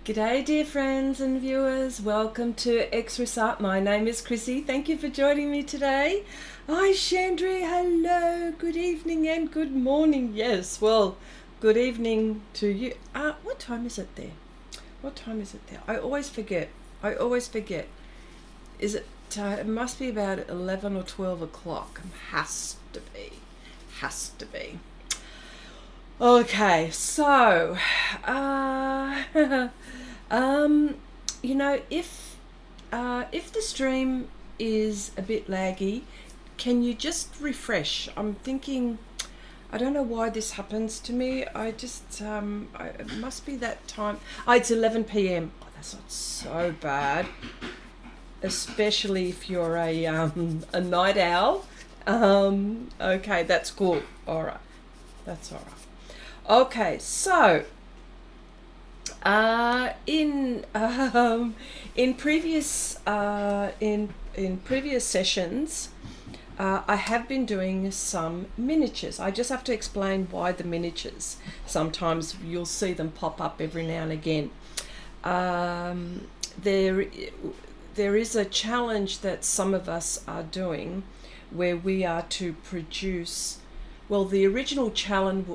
G'day dear friends and viewers, welcome to Xrissart. My name is Chrissy, thank you for joining me today. Hi Chandri, hello, good evening and good morning. Yes, well, good evening to you. What time is it there? What time is it there? I always forget. Is it, it must be about 11 or 12 o'clock. Has to be. Okay, so, you know, if the stream is a bit laggy, can you just refresh? I'm thinking, I don't know why this happens to me. I just, it must be that time. Oh, it's 11 p.m. Oh, that's not so bad, especially if you're a night owl. Okay, that's cool. All right, that's all right. Okay, so in previous sessions, I have been doing some miniatures. I just have to explain why the miniatures. Sometimes you'll see them pop up every now and again. There is a challenge that some of us are doing, where we are to produce. Well, the original challenge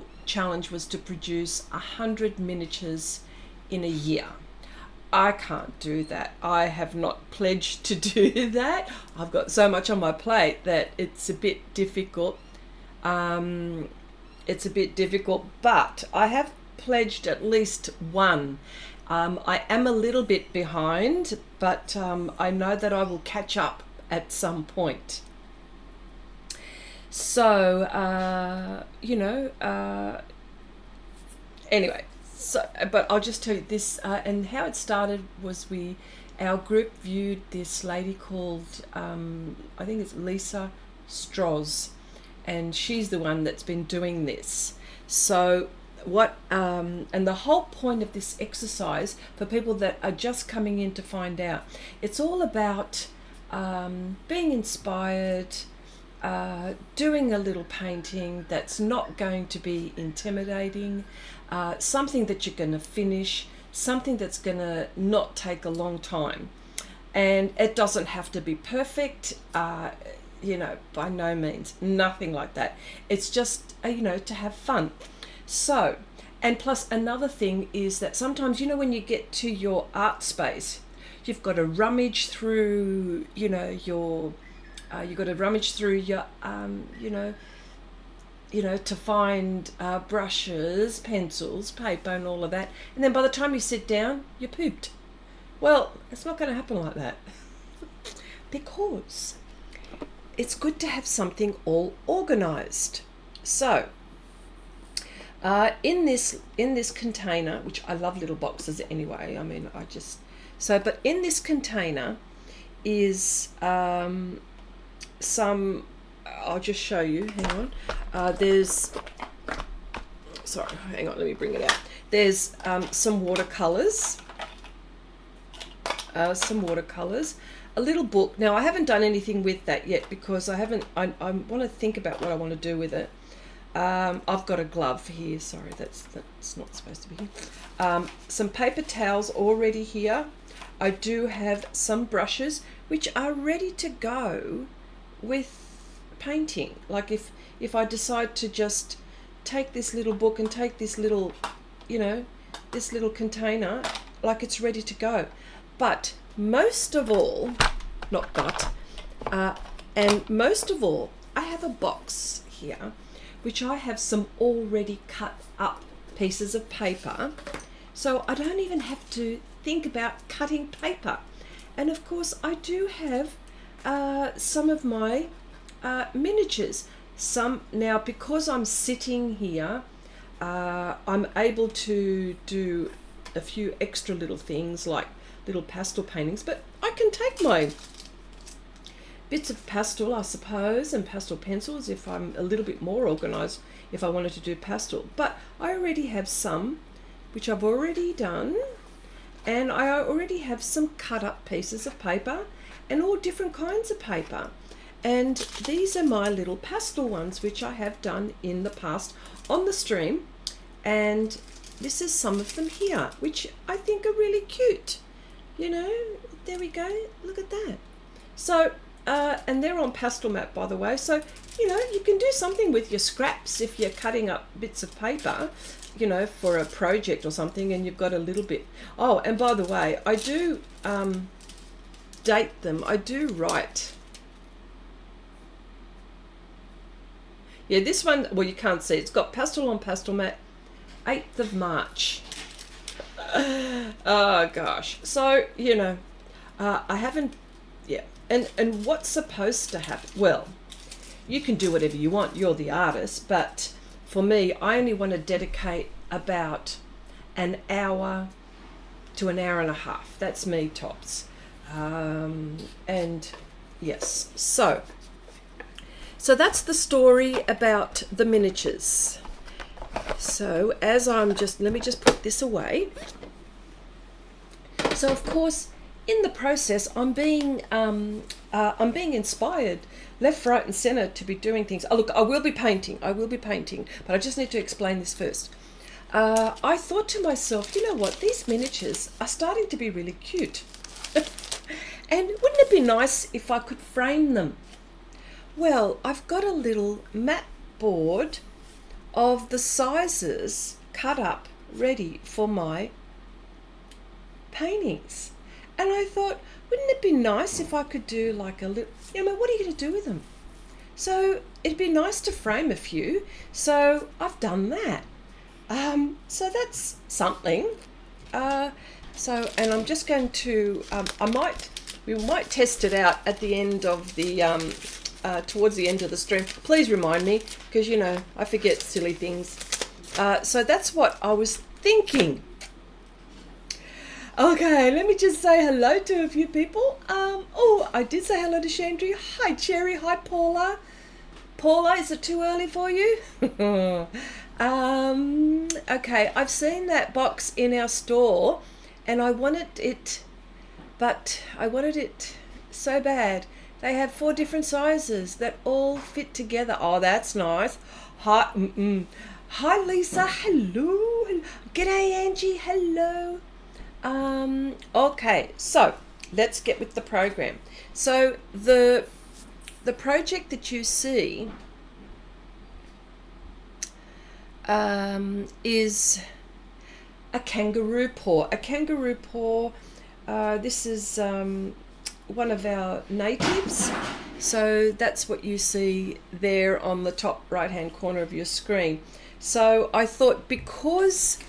was to produce 100 miniatures in a year. I can't do that. I have not pledged to do that. I've got so much on my plate that it's a bit difficult. But I have pledged at least one. I am a little bit behind, but I know that I will catch up at some point. So, anyway, so, but I'll just tell you this, and how it started was our group viewed this lady called, I think it's Lisa Stroz, and she's the one that's been doing this. So and the whole point of this exercise, for people that are just coming in to find out, it's all about being inspired, doing a little painting that's not going to be intimidating, something that you're going to finish, something that's going to not take a long time. And it doesn't have to be perfect, by no means, nothing like that. It's just, to have fun. So, and plus another thing is that sometimes, when you get to your art space, you've got to rummage through, you've got to rummage through your, to find brushes, pencils, paper and all of that. And then by the time you sit down, you're pooped. Well, it's not going to happen like that. Because it's good to have something all organized. So, in this container, which I love little boxes anyway, but in this container is some, I'll just show you, hang on, hang on, let me bring it out. There's some watercolors, a little book. Now I haven't done anything with that yet because I want to think about what I want to do with it. I've got a glove here, sorry, that's not supposed to be here. Some paper towels already here. I do have some brushes which are ready to go with painting. Like if I decide to just take this little book and take this little, this little container, like it's ready to go. But most of all, most of all, I have a box here, which I have some already cut up pieces of paper. So I don't even have to think about cutting paper. And of course I do have some of my miniatures. Now because I'm sitting here, I'm able to do a few extra little things like little pastel paintings, but I can take my bits of pastel, I suppose, and pastel pencils if I'm a little bit more organized, if I wanted to do pastel. But I already have some which I've already done, and I already have some cut up pieces of paper and all different kinds of paper. And these are my little pastel ones which I have done in the past on the stream, and this is some of them here, which I think are really cute. You know, there we go. Look at that. So, and they're on Pastelmat, by the way. So, you know, you can do something with your scraps if you're cutting up bits of paper, you know, for a project or something, and you've got a little bit. Oh, and by the way, I do date them. I do write. Yeah, this one, well, you can't see. It's got Pastel on Pastelmat, 8th of March. Oh, gosh. So, you know, I haven't, yeah. And what's supposed to happen? Well, you can do whatever you want. You're the artist. But for me, I only want to dedicate about an hour to an hour and a half. That's me, tops. And, yes. So that's the story about the miniatures. So as I'm just, let me just put this away. So of course, in the process, I'm being inspired left, right, and centre to be doing things. Oh, look, I will be painting, but I just need to explain this first. I thought to myself, you know what? These miniatures are starting to be really cute, and wouldn't it be nice if I could frame them? Well, I've got a little mat board of the sizes cut up, ready for my paintings. And I thought, wouldn't it be nice if I could do like a little, you know, what are you going to do with them? So it'd be nice to frame a few. So I've done that. So that's something. And I'm just going to, we might test it out at the end of the, towards the end of the stream. Please remind me, because you know I forget silly things. So that's what I was thinking. Okay, let me just say hello to a few people. Oh, I did say hello to Chandri. Hi Cherry. Hi Paula. Paula, is it too early for you? Okay, I've seen that box in our store, and I wanted it, but I wanted it so bad. They have 4 different sizes that all fit together. Oh, that's nice. Hi, hi Lisa. Hello. G'day Angie. Hello. Okay, so let's get with the program. So the project that you see is a kangaroo paw. A kangaroo paw. This is one of our natives, so that's what you see there on the top right hand corner of your screen. So I thought, because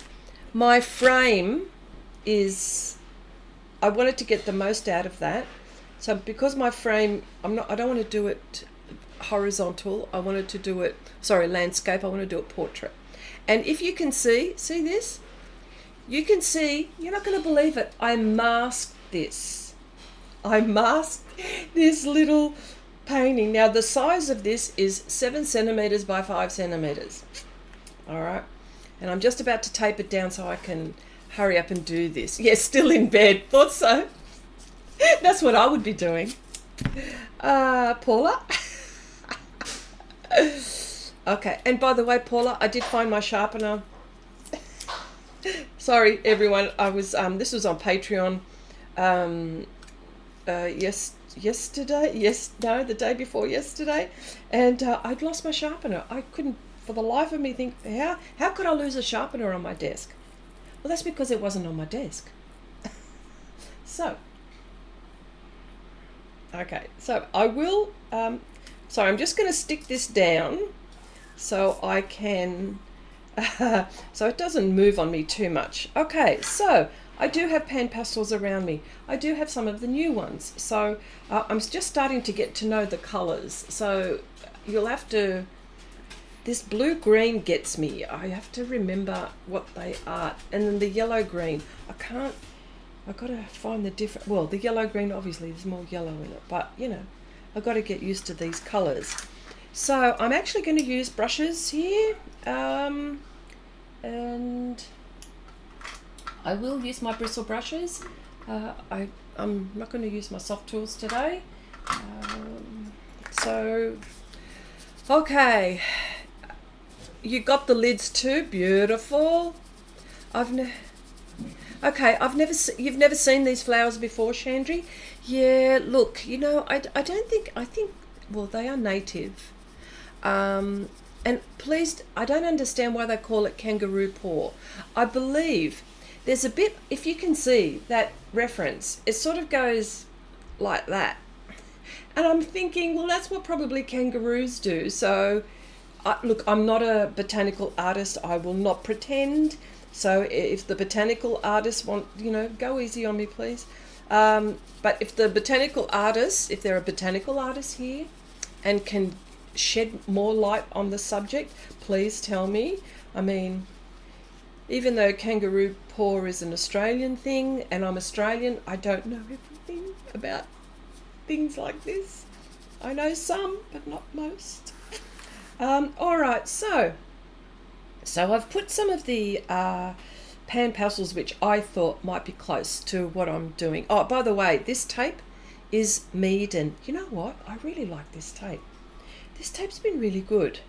my frame is, I wanted to get the most out of that. So because my frame, I don't want to do it horizontal, I wanted to do it, landscape, I want to do it portrait. And if you can see this, you can see, you're not going to believe it, I masked this. I masked this little painting. Now the size of this is 7 centimeters by 5 centimeters. All right. And I'm just about to tape it down so I can hurry up and do this. Yes, still in bed. Thought so. That's what I would be doing. Paula. Okay. And by the way, Paula, I did find my sharpener. Sorry, everyone. I was, this was on Patreon. The day before yesterday, and I'd lost my sharpener. I couldn't for the life of me think, how could I lose a sharpener on my desk? Well, that's because it wasn't on my desk. So okay, so I will sorry, I'm just going to stick this down so I can so it doesn't move on me too much. Okay, so I do have PanPastels around me. I do have some of the new ones. So I'm just starting to get to know the colors. So you'll have to, this blue-green gets me. I have to remember what they are. And then the yellow-green, I've got to find the different, well, the yellow-green, obviously there's more yellow in it, but you know, I've got to get used to these colors. So I'm actually going to use brushes here. And I will use my bristle brushes. I'm not going to use my soft tools today. So, okay. You got the lids too, beautiful. I've never. Okay, you've never seen these flowers before, Chandri? Yeah, look, I don't think, well, they are native. And please, I don't understand why they call it Kangaroo Paw. I believe there's a bit, if you can see that reference, it sort of goes like that. And I'm thinking, well, that's what probably kangaroos do. So, look, I'm not a botanical artist. I will not pretend. So if the botanical artists want, go easy on me, please. But if there are botanical artists here and can shed more light on the subject, please tell me. I mean, even though Kangaroo Paw is an Australian thing and I'm Australian, I don't know everything about things like this. I know some, but not most. All right, so I've put some of the PanPastels which I thought might be close to what I'm doing. Oh, by the way, this tape is Meaden. You know what? I really like this tape. This tape's been really good.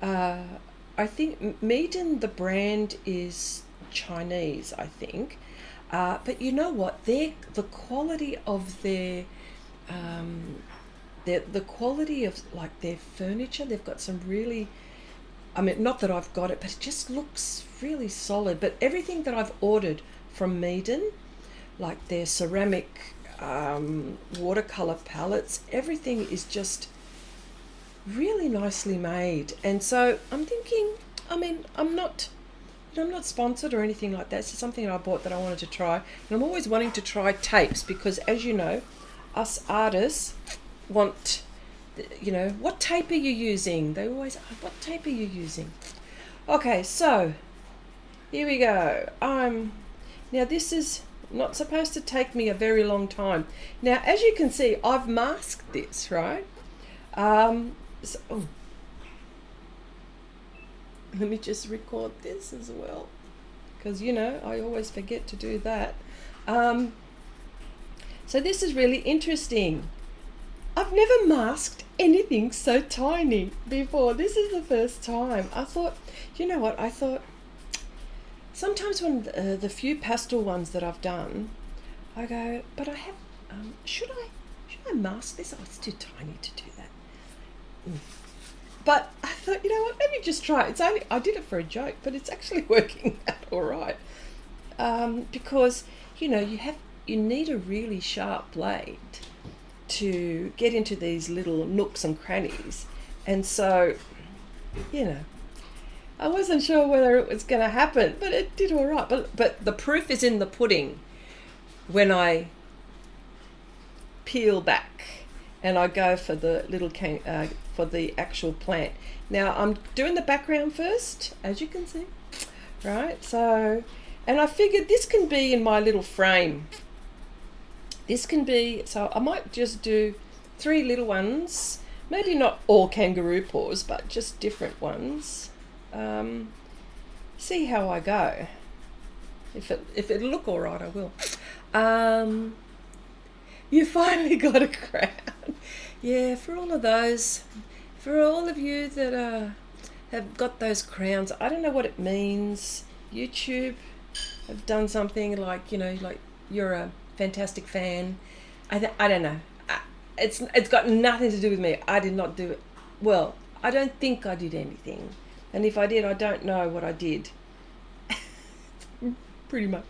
I think Meaden, the brand, is Chinese, I think. But you know what? The quality of the quality of like their furniture, they've got some really, I mean, not that I've got it, but it just looks really solid. But everything that I've ordered from Meaden, like their ceramic watercolor palettes, everything is just really nicely made. And so I'm thinking, I mean, I'm not sponsored or anything like that. It's just something that I bought that I wanted to try. And I'm always wanting to try tapes because, as you know, us artists want, what tape are you using? They always ask, what tape are you using? Okay, so here we go. Now this is not supposed to take me a very long time. Now, as you can see, I've masked this, right? Let me just record this as well, because I always forget to do that. So this is really interesting. I've never masked anything so tiny before. This is the first time. I thought, I thought sometimes when the few pastel ones that I've done, I go, but I have, should I mask this? Oh, it's too tiny to do that. But I thought, what, let me just try it. I did it for a joke, but it's actually working out all right. Because, you need a really sharp blade to get into these little nooks and crannies. And so, I wasn't sure whether it was going to happen, but it did all right. But the proof is in the pudding when I peel back and I go for the little for the actual plant. Now I'm doing the background first, as you can see, right? So, and I figured this can be in my little frame. This can be, so I might just do 3 little ones, maybe not all kangaroo paws, but just different ones. See how I go. If it'll look all right, I will. You finally got a crown. Yeah, for all of those, for all of you that have got those crowns, I don't know what it means. YouTube have done something like, like you're a fantastic fan. I don't know. It's got nothing to do with me. I did not do it. Well, I don't think I did anything. And if I did, I don't know what I did. Pretty much.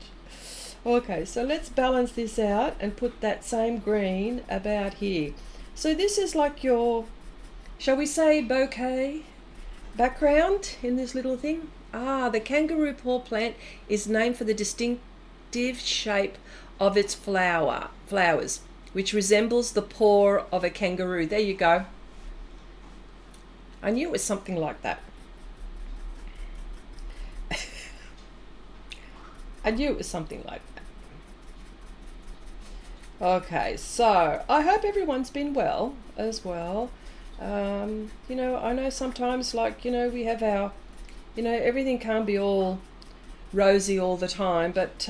Okay, so let's balance this out and put that same green about here. So this is like your, shall we say, bouquet background in this little thing. The kangaroo paw plant is named for the distinctive shape of its flowers, which resembles the paw of a kangaroo. There you go. I knew it was something like that. I knew it was something like that. Okay, so I hope everyone's been well as well. I know sometimes, like, we have our, everything can't be all rosy all the time, but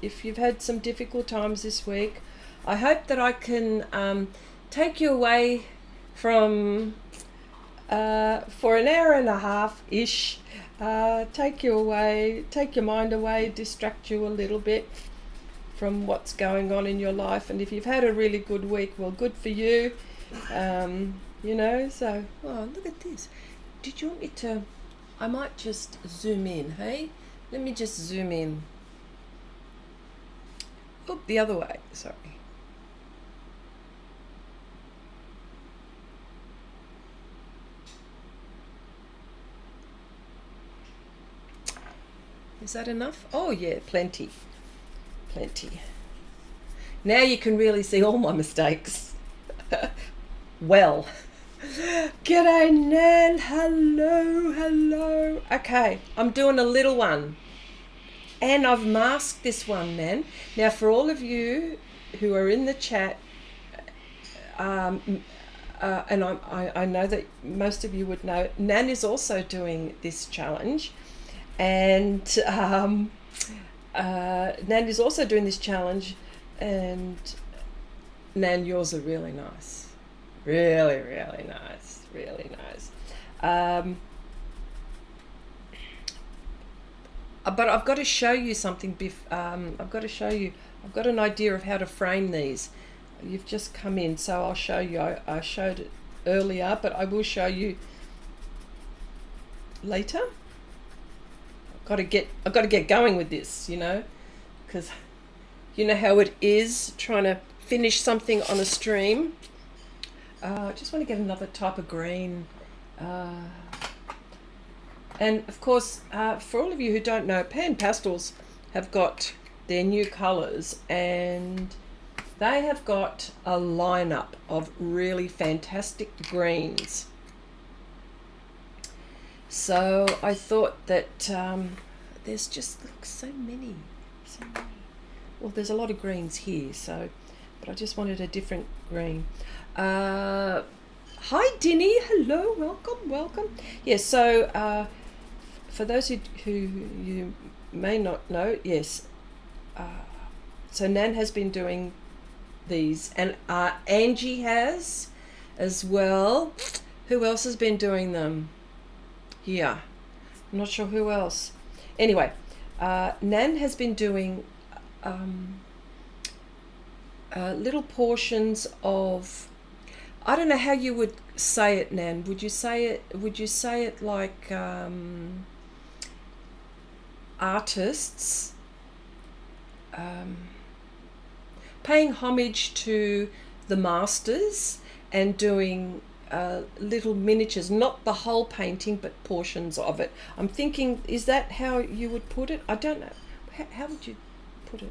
if you've had some difficult times this week, I hope that I can take you away from for an hour and a half-ish. Take you away, take your mind away, distract you a little bit from what's going on in your life. And if you've had a really good week, well, good for you. You know, so, oh, look at this. Did you want me to, I might just zoom in, hey? Let me just zoom in. Oh, the other way, sorry. Is that enough? Oh yeah, plenty. Plenty. Now you can really see all my mistakes. Well. G'day Nan, hello. Okay, I'm doing a little one. And I've masked this one, Nan. Now for all of you who are in the chat, and I know that most of you would know, Nan is also doing this challenge. And Nan is also doing this challenge, and Nan, yours are really nice. Really nice. But I've got to show you something, I've got an idea of how to frame these. You've just come in, so I'll show you. I showed it earlier, but I will show you later. I've got to get going with this, you know, because you know how it is trying to finish something on a stream. I just want to get another type of green. And of course, for all of you who don't know, PanPastels have got their new colours, and they have got a lineup of really fantastic greens. So I thought that there's just so many. Well, there's a lot of greens here, so, but I just wanted a different green. Hi Dinny, hello, welcome. Yes, so for those who you may not know, yes, so Nan has been doing these, and Angie has as well. Who else has been doing them? Yeah, I'm not sure who else. Anyway, Nan has been doing little portions of, I don't know how you would say it, Nan. Would you say it like artists paying homage to the masters and doing little miniatures, not the whole painting, but portions of it. I'm thinking, is that how you would put it? I don't know. How would you put it?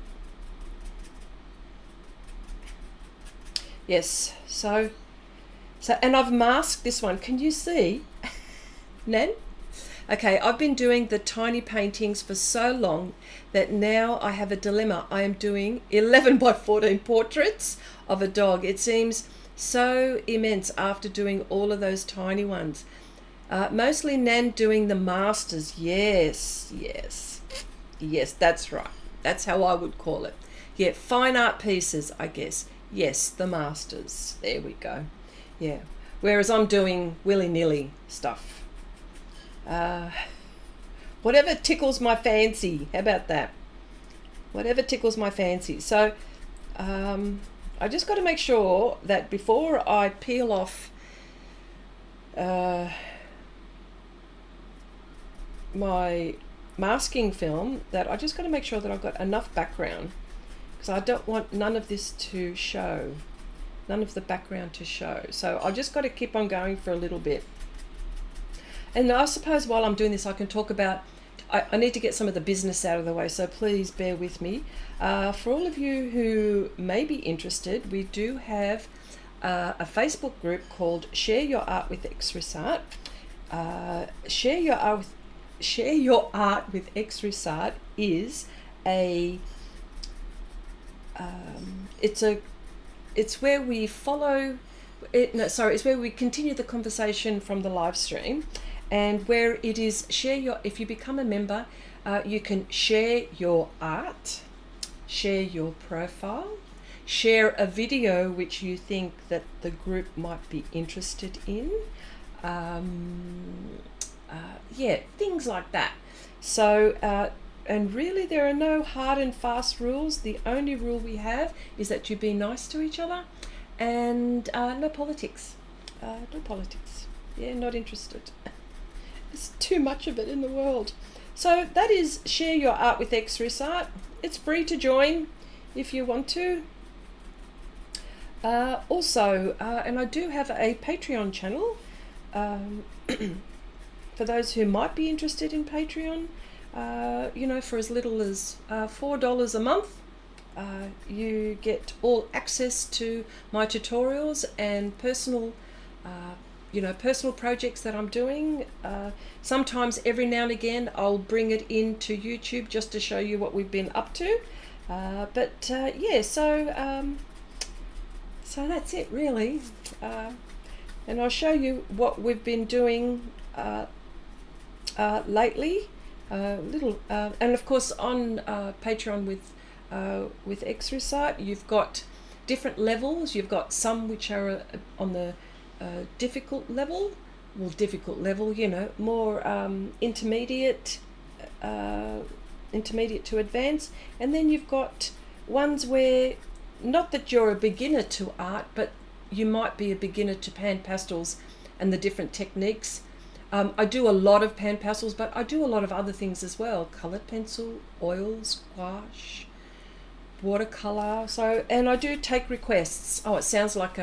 Yes, so, and I've masked this one. Can you see, Nan? Okay, I've been doing the tiny paintings for so long that now I have a dilemma. I am doing 11 by 14 portraits of a dog. It seems so immense after doing all of those tiny ones. Mostly Nan doing the masters. Yes, that's right. That's how I would call it. Yeah, fine art pieces, I guess. Yes, the masters. There we go. Yeah. Whereas I'm doing willy-nilly stuff. Whatever tickles my fancy. How about that? Whatever tickles my fancy. So I just got to make sure that before I peel off my masking film, that I just got to make sure that I've got enough background, because I don't want none of this to show, none of the background to show. So I just got to keep on going for a little bit. And I suppose while I'm doing this, I can talk about, I need to get some of the business out of the way, so please bear with me. For all of you who may be interested, we do have a Facebook group called Share Your Art with Xrissart. Share Your Art with Xrissart is a, it's where we follow, it's where we continue the conversation from the live stream. And where it is if you become a member, you can share your art, share your profile, share a video which you think that the group might be interested in. Yeah, things like that. So, and really there are no hard and fast rules. The only rule we have is that you be nice to each other, and no politics. No politics. Yeah, not interested. There's too much of it in the world. So that is Share Your Art with Xrissart. It's free to join if you want to. Also, and I do have a Patreon channel for those who might be interested in Patreon. You know, for as little as $4 a month, you get all access to my tutorials and personal personal projects that I'm doing. Sometimes every now and again I'll bring it into YouTube just to show you what we've been up to. Yeah, so that's it really. And I'll show you what we've been doing lately. And of course on Patreon with Xrissart, you've got different levels. You've got some which are on the difficult level, you know, more intermediate to advanced, and then you've got ones where not that you're a beginner to art, but you might be a beginner to PanPastels and the different techniques. I do a lot of PanPastels, but I do a lot of other things as well: coloured pencil, oils, gouache, watercolour. So, and I do take requests. Oh, it sounds like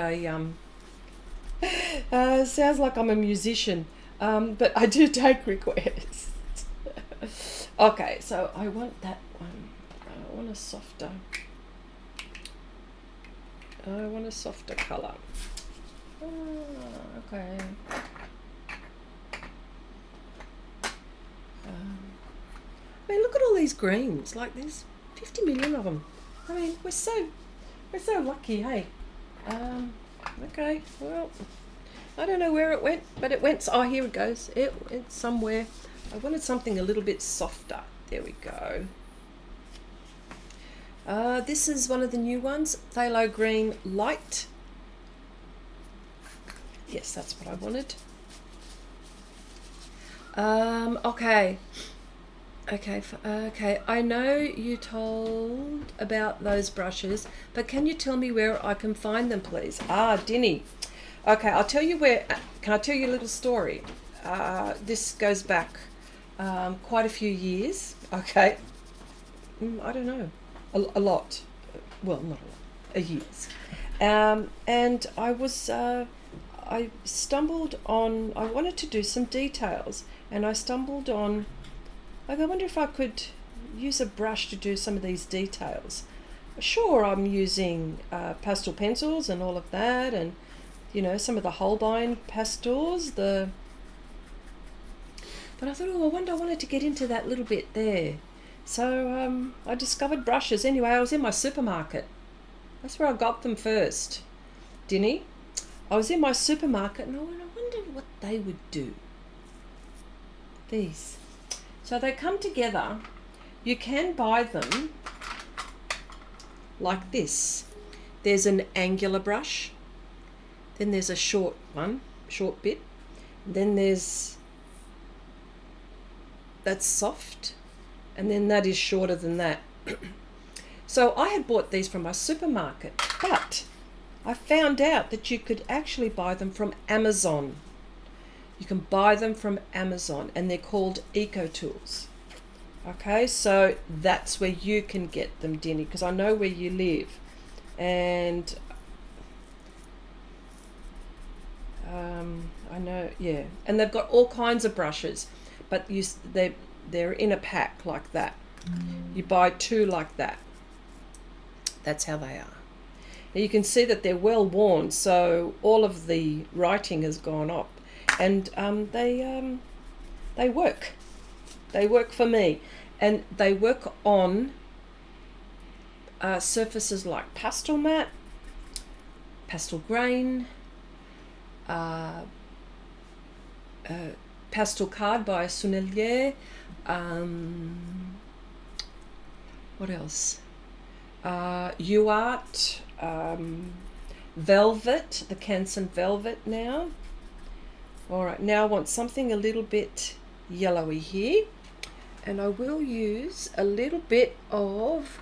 sounds like I'm a musician, but I do take requests. Okay, so I want that one. I want a softer colour. Okay. I mean, look at all these greens. Like, there's 50 million of them. I mean, we're so lucky, hey. Okay, well, I don't know where it went, but it went. Oh, here it goes. It went somewhere. I wanted something a little bit softer. There we go. This is one of the new ones, Phthalo Green Light. Yes, that's what I wanted. Okay. I know you told about those brushes, but can you tell me where I can find them, please? Dinny. Okay, I'll tell you where. Can I tell you a little story? This goes back quite a few years. Okay. I don't know. A lot. Well, not a lot. A years. And I stumbled on. I wanted to do some details, and I stumbled on. I wonder if I could use a brush to do some of these details. Sure, I'm using pastel pencils and all of that, and you know, some of the Holbein pastels. But I thought, I wanted to get into that little bit there. So I discovered brushes. Anyway, I was in my supermarket. That's where I got them first. Dinny. I was in my supermarket and I wondered what they would do. These. So they come together. You can buy them like this. There's an angular brush. Then there's a short bit. Then there's that's soft. And then that is shorter than that. So I had bought these from my supermarket, but I found out that you could actually buy them from Amazon. You can buy them from Amazon, and they're called Eco Tools. Okay, so that's where you can get them, Dinny, because I know where you live. And I know, yeah. And they've got all kinds of brushes, but they're in a pack like that. You buy two like that. That's how they are. Now you can see that they're well worn, so all of the writing has gone up, and they work. They work for me, and they work on surfaces like Pastelmat, Pastel Grain, Pastel Card by Sonnelier. What else? UArt, Velvet, the Canson Velvet now. All right, now I want something a little bit yellowy here, and I will use a little bit of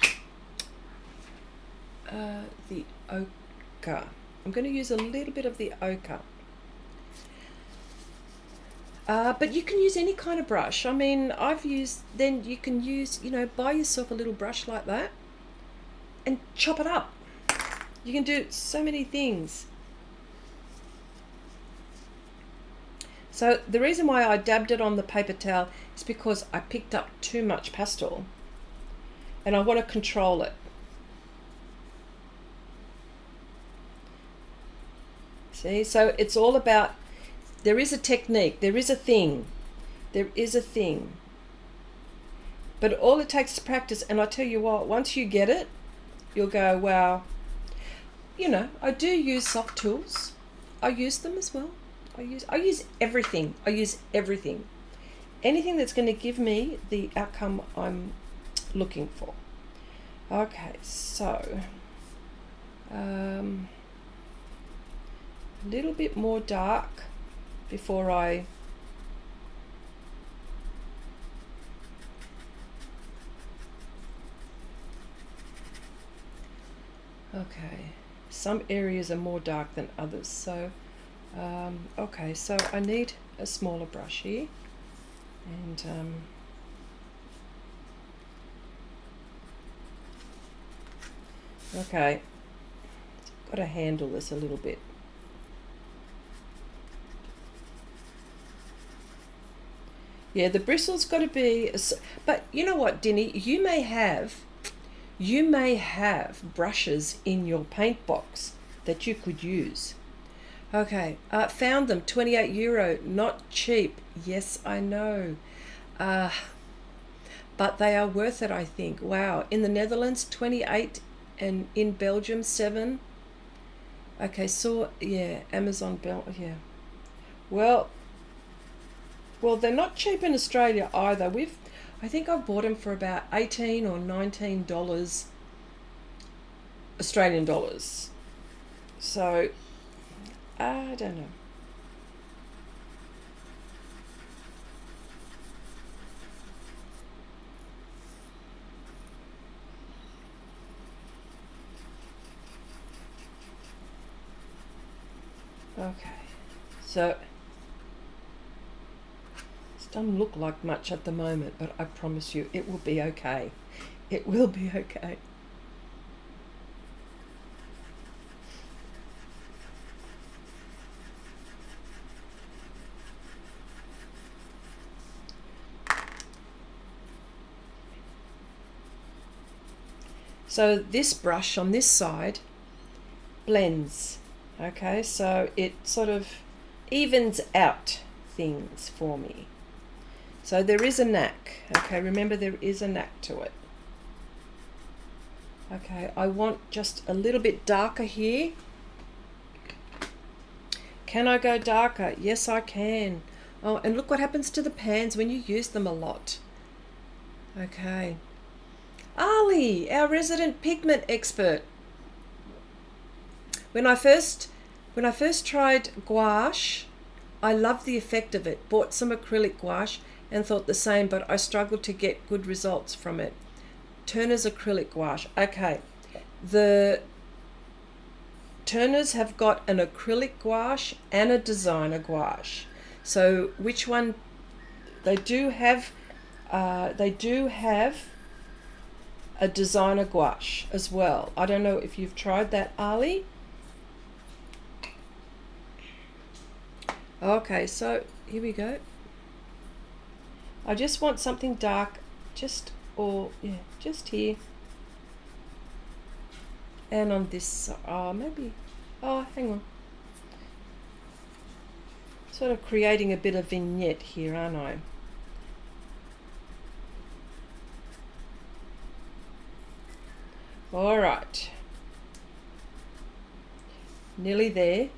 the ochre. I'm going to use a little bit of the ochre. But you can use any kind of brush. I mean, then you can use, buy yourself a little brush like that and chop it up. You can do so many things. So the reason why I dabbed it on the paper towel is because I picked up too much pastel and I want to control it. See, so it's all about, there is a technique, there is a thing, but all it takes is practice. And I tell you what, once you get it, you'll go, wow. I do use soft tools. I use them as well. I use everything. Anything that's going to give me the outcome I'm looking for. Okay, so a little bit more dark before I okay, some areas are more dark than others, so okay, so I need a smaller brush here, and okay, got to handle this a little bit. Yeah, the bristle's got to be, but you know what, Dinny, you may have brushes in your paint box that you could use. Okay, found them, €28, not cheap. Yes, I know, but they are worth it, I think. Wow, in the Netherlands 28, and in Belgium 7. Okay, so yeah, Amazon yeah. Well, they're not cheap in Australia either. I think I've bought them for about $18 or $19 Australian dollars. So, I don't know. Okay, so doesn't look like much at the moment, but I promise you it will be okay. It will be okay. So this brush on this side blends, okay, so it sort of evens out things for me. So there is a knack, okay, remember there is a knack to it. Okay, I want just a little bit darker here. Can I go darker? Yes, I can. Oh, and look what happens to the pans when you use them a lot. Okay. Ali, our resident pigment expert. When I first tried gouache, I loved the effect of it. Bought some acrylic gouache and thought the same, but I struggled to get good results from it. Turner's acrylic gouache. Okay, the Turners have got an acrylic gouache and a designer gouache. So which one? They do have a designer gouache as well. I don't know if you've tried that, Ali. Okay, so here we go. I just want something dark, just here. And on this, maybe, hang on. Sort of creating a bit of vignette here, aren't I? All right. Nearly there.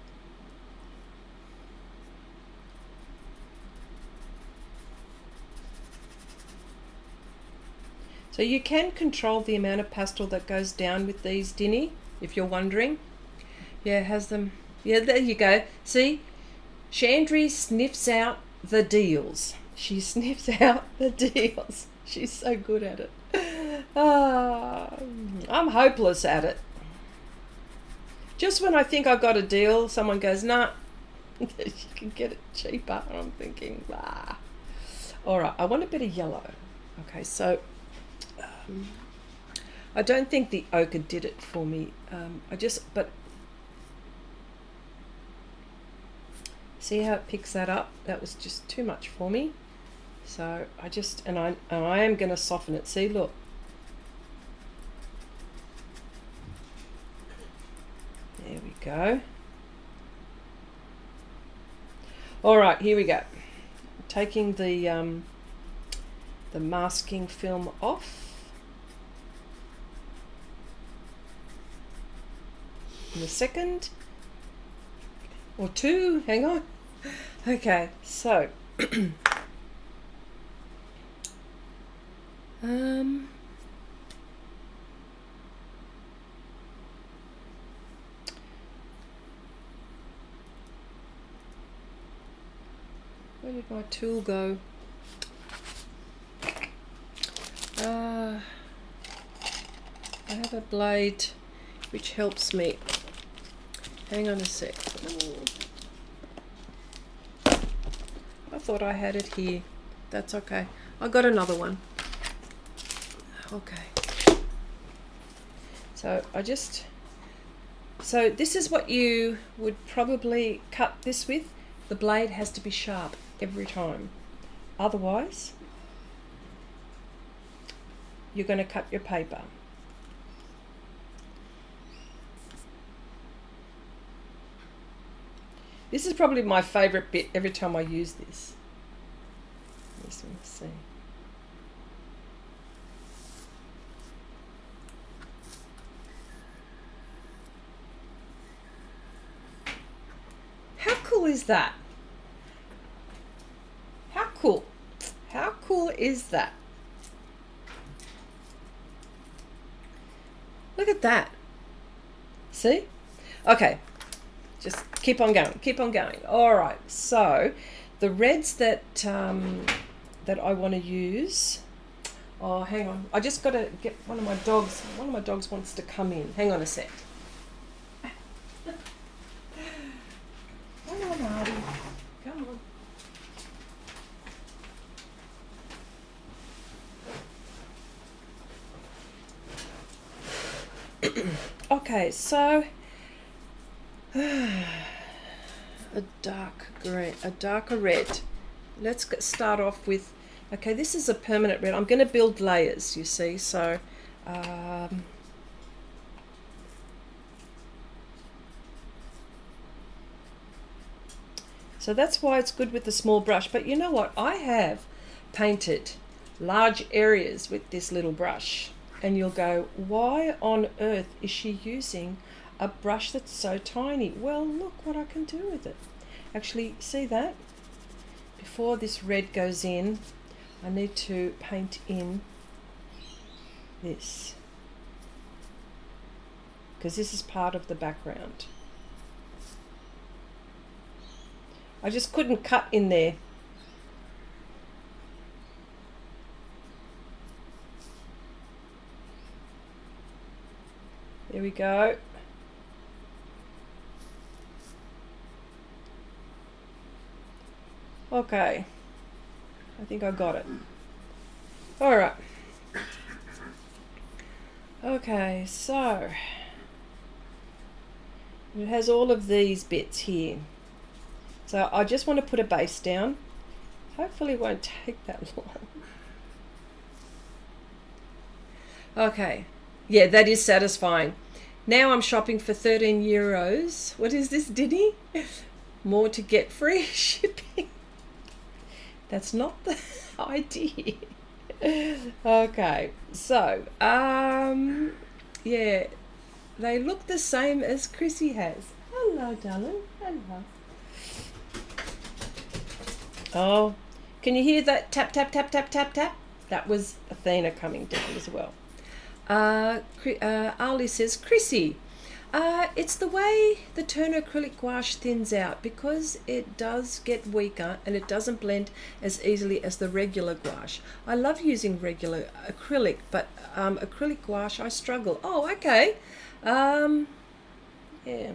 So you can control the amount of pastel that goes down with these, Dinny, if you're wondering. Yeah, it has them. Yeah, there you go. See, Chandri sniffs out the deals. She sniffs out the deals. She's so good at it. I'm hopeless at it. Just when I think I've got a deal, someone goes, nah, you can get it cheaper. And I'm thinking, ah. All right, I want a bit of yellow. Okay, so I don't think the ochre did it for me. But see how it picks that up? That was just too much for me. So I am going to soften it. See, look. There we go. All right, here we go. Taking the masking film off. In a second. Or two, hang on. Okay, so where did my tool go? I have a blade which helps me. Hang on a sec. Ooh. I thought I had it here. That's okay. I got another one. Okay. So this is what you would probably cut this with. The blade has to be sharp every time. Otherwise, you're going to cut your paper. This is probably my favourite bit every time I use this. Let's see. How cool is that? How cool? How cool is that? Look at that. See? Okay. Just keep on going, keep on going. All right, so the reds that that I want to use. Oh, hang on. I just got to get one of my dogs. One of my dogs wants to come in. Hang on a sec. Come on, Artie. Come on. Okay, so a dark green, a darker red. Let's start off with, okay, this is a permanent red. I'm going to build layers, you see, so so that's why it's good with the small brush. But you know what? I have painted large areas with this little brush, and you'll go, why on earth is she using a brush that's so tiny? Well, look what I can do with it. Actually, see that? Before this red goes in, I need to paint in this, because this is part of the background. I just couldn't cut in there. There we go. Okay, I think I got it. All right. Okay, so it has all of these bits here. So I just want to put a base down. Hopefully it won't take that long. Okay, yeah, that is satisfying. Now I'm shopping for 13 euros. What is this, Diddy? More to get free shipping. That's not the idea. Okay, so yeah, they look the same as Chrissy has. Hello, darling. Hello. Oh, can you hear that tap, tap, tap, tap, tap, tap? That was Athena coming down as well. Ali says, Chrissy, It's the way the Turner acrylic gouache thins out, because it does get weaker and it doesn't blend as easily as the regular gouache. I love using regular acrylic, but acrylic gouache I struggle. Oh, okay. Yeah.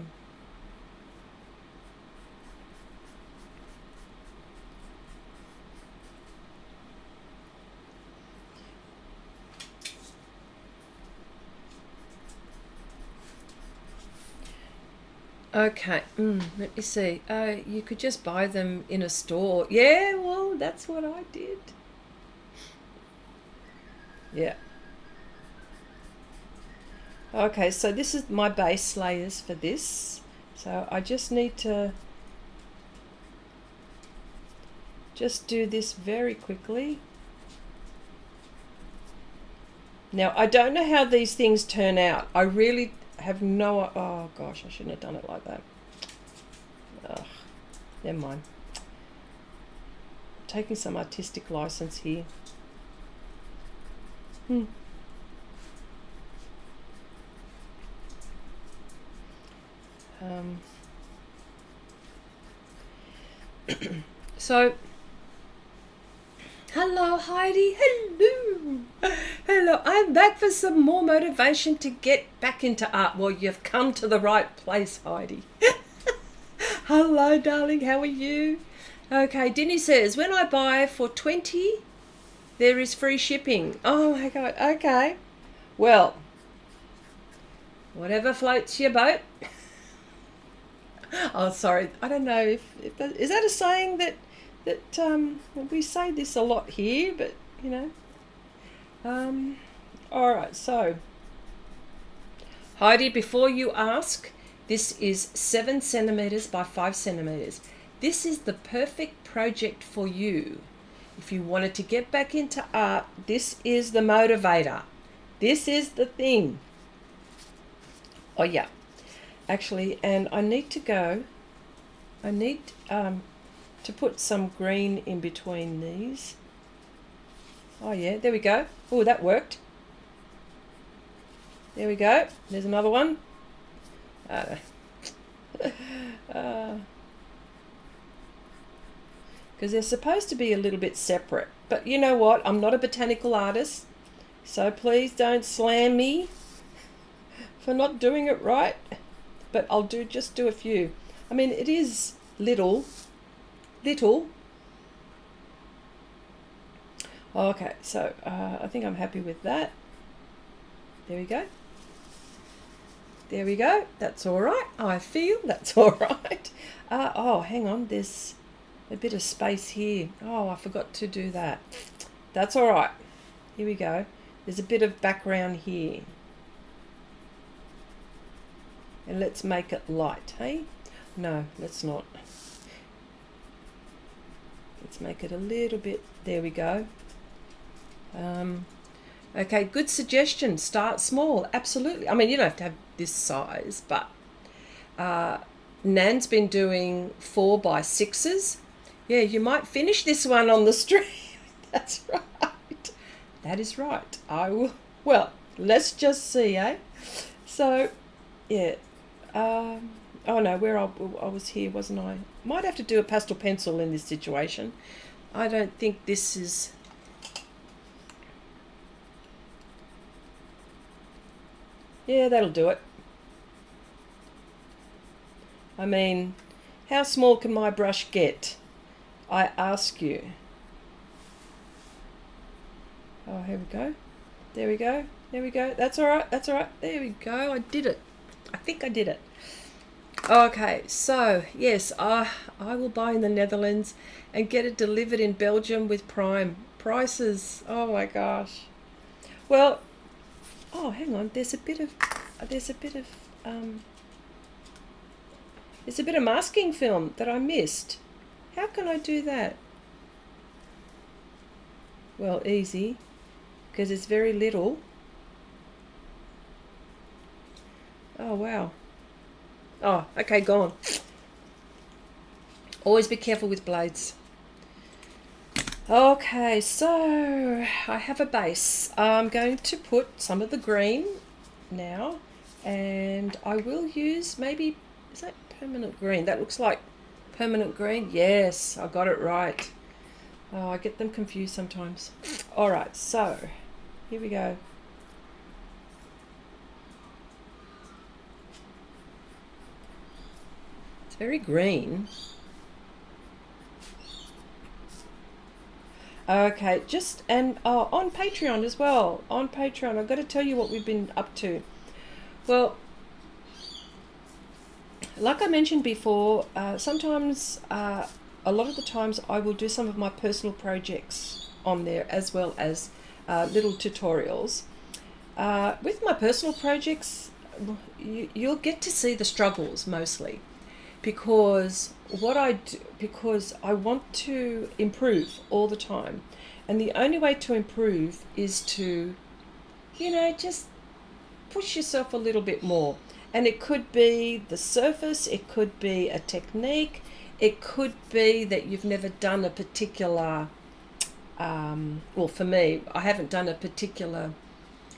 Okay, let me see. You could just buy them in a store. Yeah, well, that's what I did. Yeah. Okay, so this is my base layers for this. So I just need to just do this very quickly. Now, I don't know how these things turn out. I really have no... Oh, gosh, I shouldn't have done it like that. Ugh, never mind. Taking some artistic license here. So, hello Heidi, hello, hello. I'm back for some more motivation to get back into art. Well, you've come to the right place, Heidi. Hello, darling, how are you? Okay, Dinny says, when I buy for 20, there is free shipping. Oh my God, okay. Well, whatever floats your boat. Oh, sorry, I don't know if that, is that a saying that we say this a lot here, but you know. All right, so Heidi, before you ask, this is 7 centimeters by 5 centimeters. This is the perfect project for you. If you wanted to get back into art, this is the motivator. This is the thing. Oh yeah, actually, and I need to go. I need to put some green in between these. Oh yeah, there we go. Oh, that worked. There we go. There's another one. Because they're supposed to be a little bit separate. But you know what? I'm not a botanical artist, so please don't slam me for not doing it right. But I'll just do a few. I mean, it is little. Okay, so I think I'm happy with that. There we go. There we go. That's all right. I feel that's all right. Oh, hang on. There's a bit of space here. Oh, I forgot to do that. That's all right. Here we go. There's a bit of background here. And let's make it light, hey? No, let's not. Let's make it a little bit. There we go. Okay, good suggestion. Start small. Absolutely. I mean, you don't have to have this size, but Nan's been doing 4x6s. Yeah, you might finish this one on the stream. That's right. That is right. I will. Well, let's just see, eh? So, yeah. Oh no, I was here, wasn't I? Might have to do a pastel pencil in this situation. I don't think this is... Yeah, that'll do it. I mean, how small can my brush get? I ask you. Oh, here we go. There we go. There we go. That's all right. That's all right. There we go. I did it. I think I did it. Okay, so yes, I will buy in the Netherlands and get it delivered in Belgium with Prime prices. Oh my gosh. Well, oh, hang on. There's a bit of masking film that I missed. How can I do that? Well, easy, because it's very little. Oh, wow. Oh, okay, gone. Always be careful with blades. Okay, so I have a base. I'm going to put some of the green now And I will use maybe, is that permanent green? That looks like permanent green. Yes, I got it right. Oh, I get them confused sometimes. All right, so here we go. It's very green. Okay, on Patreon as well. On Patreon, I've got to tell you what we've been up to. Well, like I mentioned before, sometimes, a lot of the times I will do some of my personal projects on there as well as little tutorials. With my personal projects, you'll get to see the struggles mostly, because I want to improve all the time, and the only way to improve is to, just push yourself a little bit more. And it could be the surface, it could be a technique, it could be that you've never done a particular, well, for me, I haven't done a particular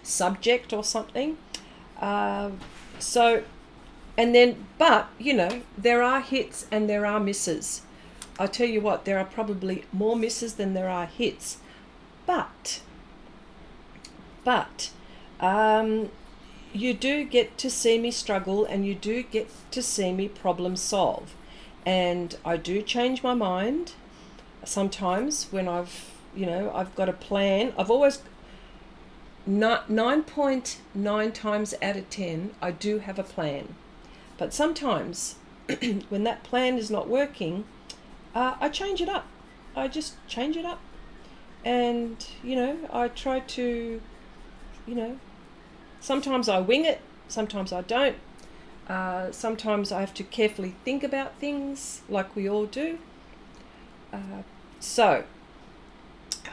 subject or something. But there are hits and there are misses. I tell you what, there are probably more misses than there are hits. But you do get to see me struggle, and you do get to see me problem solve. And I do change my mind sometimes when I've got a plan. I've always, 9.9 times out of 10, I do have a plan. But sometimes when that plan is not working, I change it up. I just change it up. And, I try to, sometimes I wing it, sometimes I don't. Sometimes I have to carefully think about things, like we all do.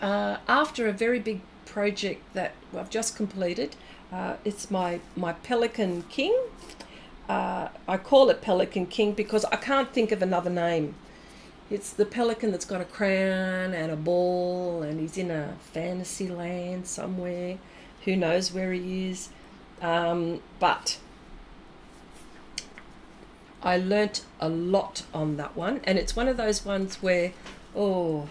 After a very big project that I've just completed, it's my Pelican King. I call it Pelican King because I can't think of another name. It's the pelican that's got a crown and a ball, and he's in a fantasy land somewhere. Who knows where he is? But I learnt a lot on that one, and it's one of those ones where, it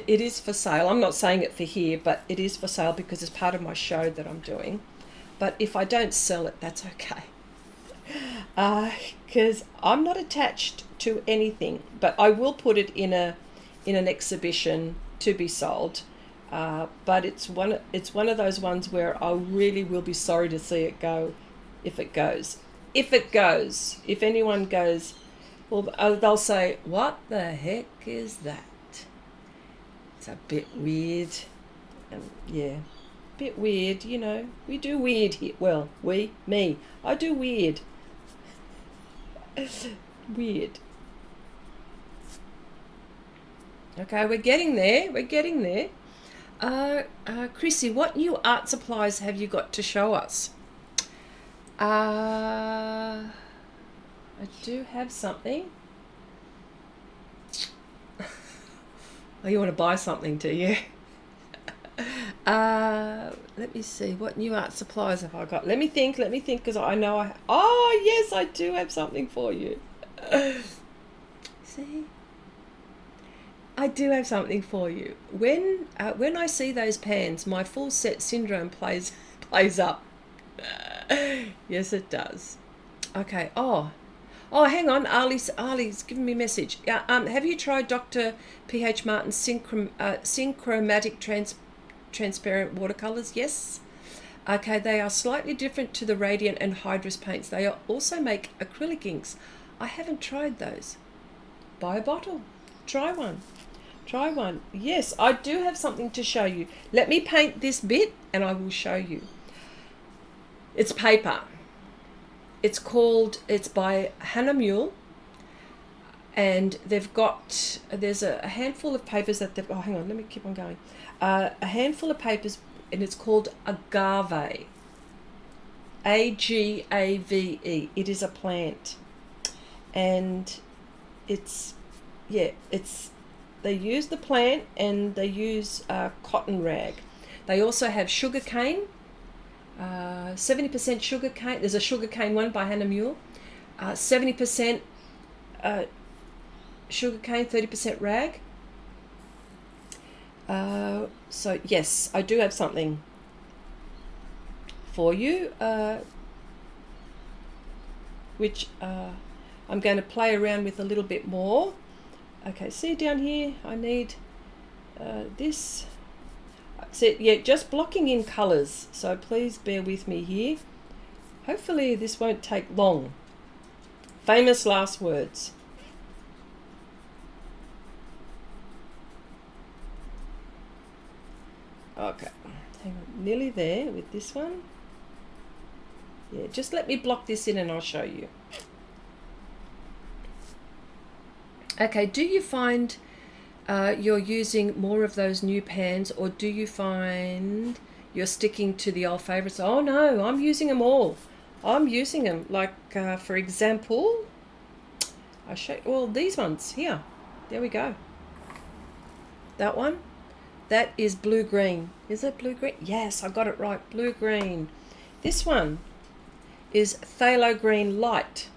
is for sale. I'm not saying it for here, but it is for sale because it's part of my show that I'm doing. But if I don't sell it, that's okay. Because I'm not attached to anything, but I will put it in an exhibition to be sold. But it's one of those ones where I really will be sorry to see it go, if it goes. If anyone goes, well, they'll say, "What the heck is that?" It's a bit weird, bit weird. We do weird here. Well, I do weird. Weird. Okay, we're getting there. Chrissy, what new art supplies have you got to show us? I do have something. Oh, you want to buy something, do you? Let me see. What new art supplies have I got? Let me think, because I know oh, yes, I do have something for you. See? I do have something for you. When I see those pans, my full set syndrome plays up. Yes, it does. Okay. Oh, hang on. Ali's giving me a message. Have you tried Dr. P.H. Martin's synchromatic transparent watercolors? Yes. Okay, they are slightly different to the Radiant and Hydrus paints. They also make acrylic inks. I haven't tried those. Buy a bottle. Try one. Yes, I do have something to show you. Let me paint this bit and I will show you. It's paper. It's by Hannah Mule, and there's a handful of papers that they've, hang on, let me keep on going. A handful of papers, and it's called agave. Agave. It is a plant. And they use the plant, and they use cotton rag. They also have sugar cane, 70% sugar cane. There's a sugar cane one by Hannah Mule. 70% sugar cane, 30% rag. So yes, I do have something for you, which I'm going to play around with a little bit more. Okay, see down here, I need this. So yeah, just blocking in colours, so please bear with me here. Hopefully this won't take long. Famous last words. Okay, hang on, nearly there with this one. Yeah, just let me block this in and I'll show you. Okay, do you find you're using more of those new pans, or do you find you're sticking to the old favourites? Oh no, I'm using them all. I'm using them. Like for example, I show you all these ones here. There we go. That one, that is blue green. Is it blue green? Yes, I got it right. Blue green. This one is phthalo green light,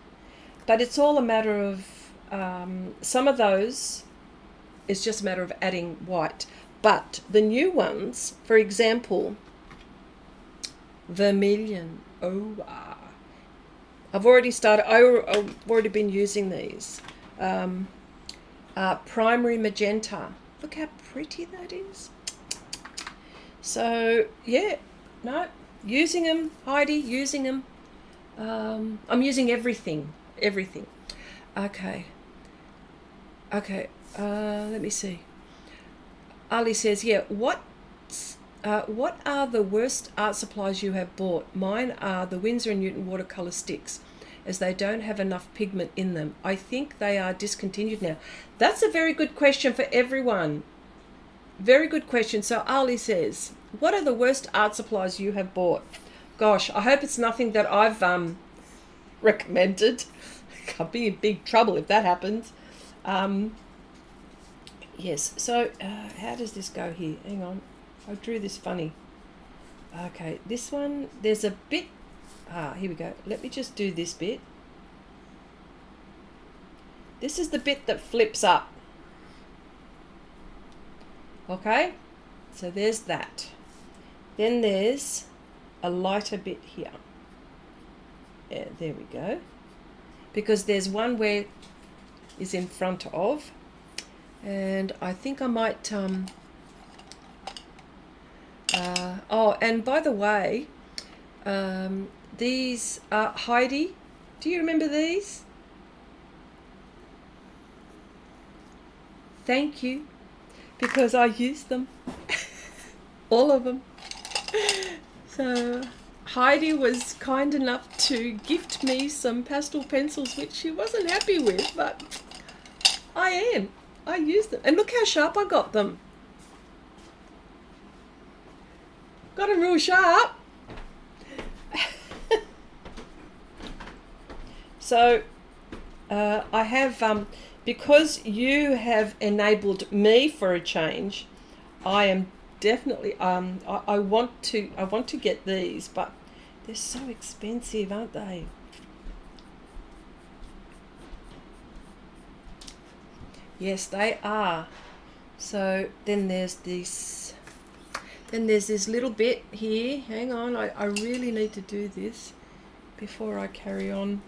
but it's all a matter of some of those. It's just a matter of adding white. But the new ones, for example, vermilion. Oh, I've already started. I've already been using these. Primary magenta. Look how pretty that is. So yeah, no, using them, Heidi, using them. I'm using everything. Okay. Let me see. Ali says, yeah, what are the worst art supplies you have bought? Mine are the Winsor & Newton watercolour sticks, as they don't have enough pigment in them. I think they are discontinued now. That's a very good question for everyone. Very good question. So Ali says, what are the worst art supplies you have bought? Gosh, I hope it's nothing that I've recommended. I'll be in big trouble if that happens. Yes, so how does this go here? Hang on, I drew this funny. Okay, this one, there's a bit, here we go. Let me just do this bit. This is the bit that flips up. Okay, so there's that. Then there's a lighter bit here. Yeah, there we go. Because there's one where is in front of, and I think I might oh, and by the way, these Heidi, do you remember these? Thank you, because I used them. All of them. So Heidi was kind enough to gift me some pastel pencils, which she wasn't happy with, but I used them. And look how sharp I got them. Got them real sharp. So I have, because you have enabled me for a change, I am definitely, I want to get these, but they're so expensive, aren't they? Yes, they are. So then there's this, little bit here. Hang on, I really need to do this before I carry on.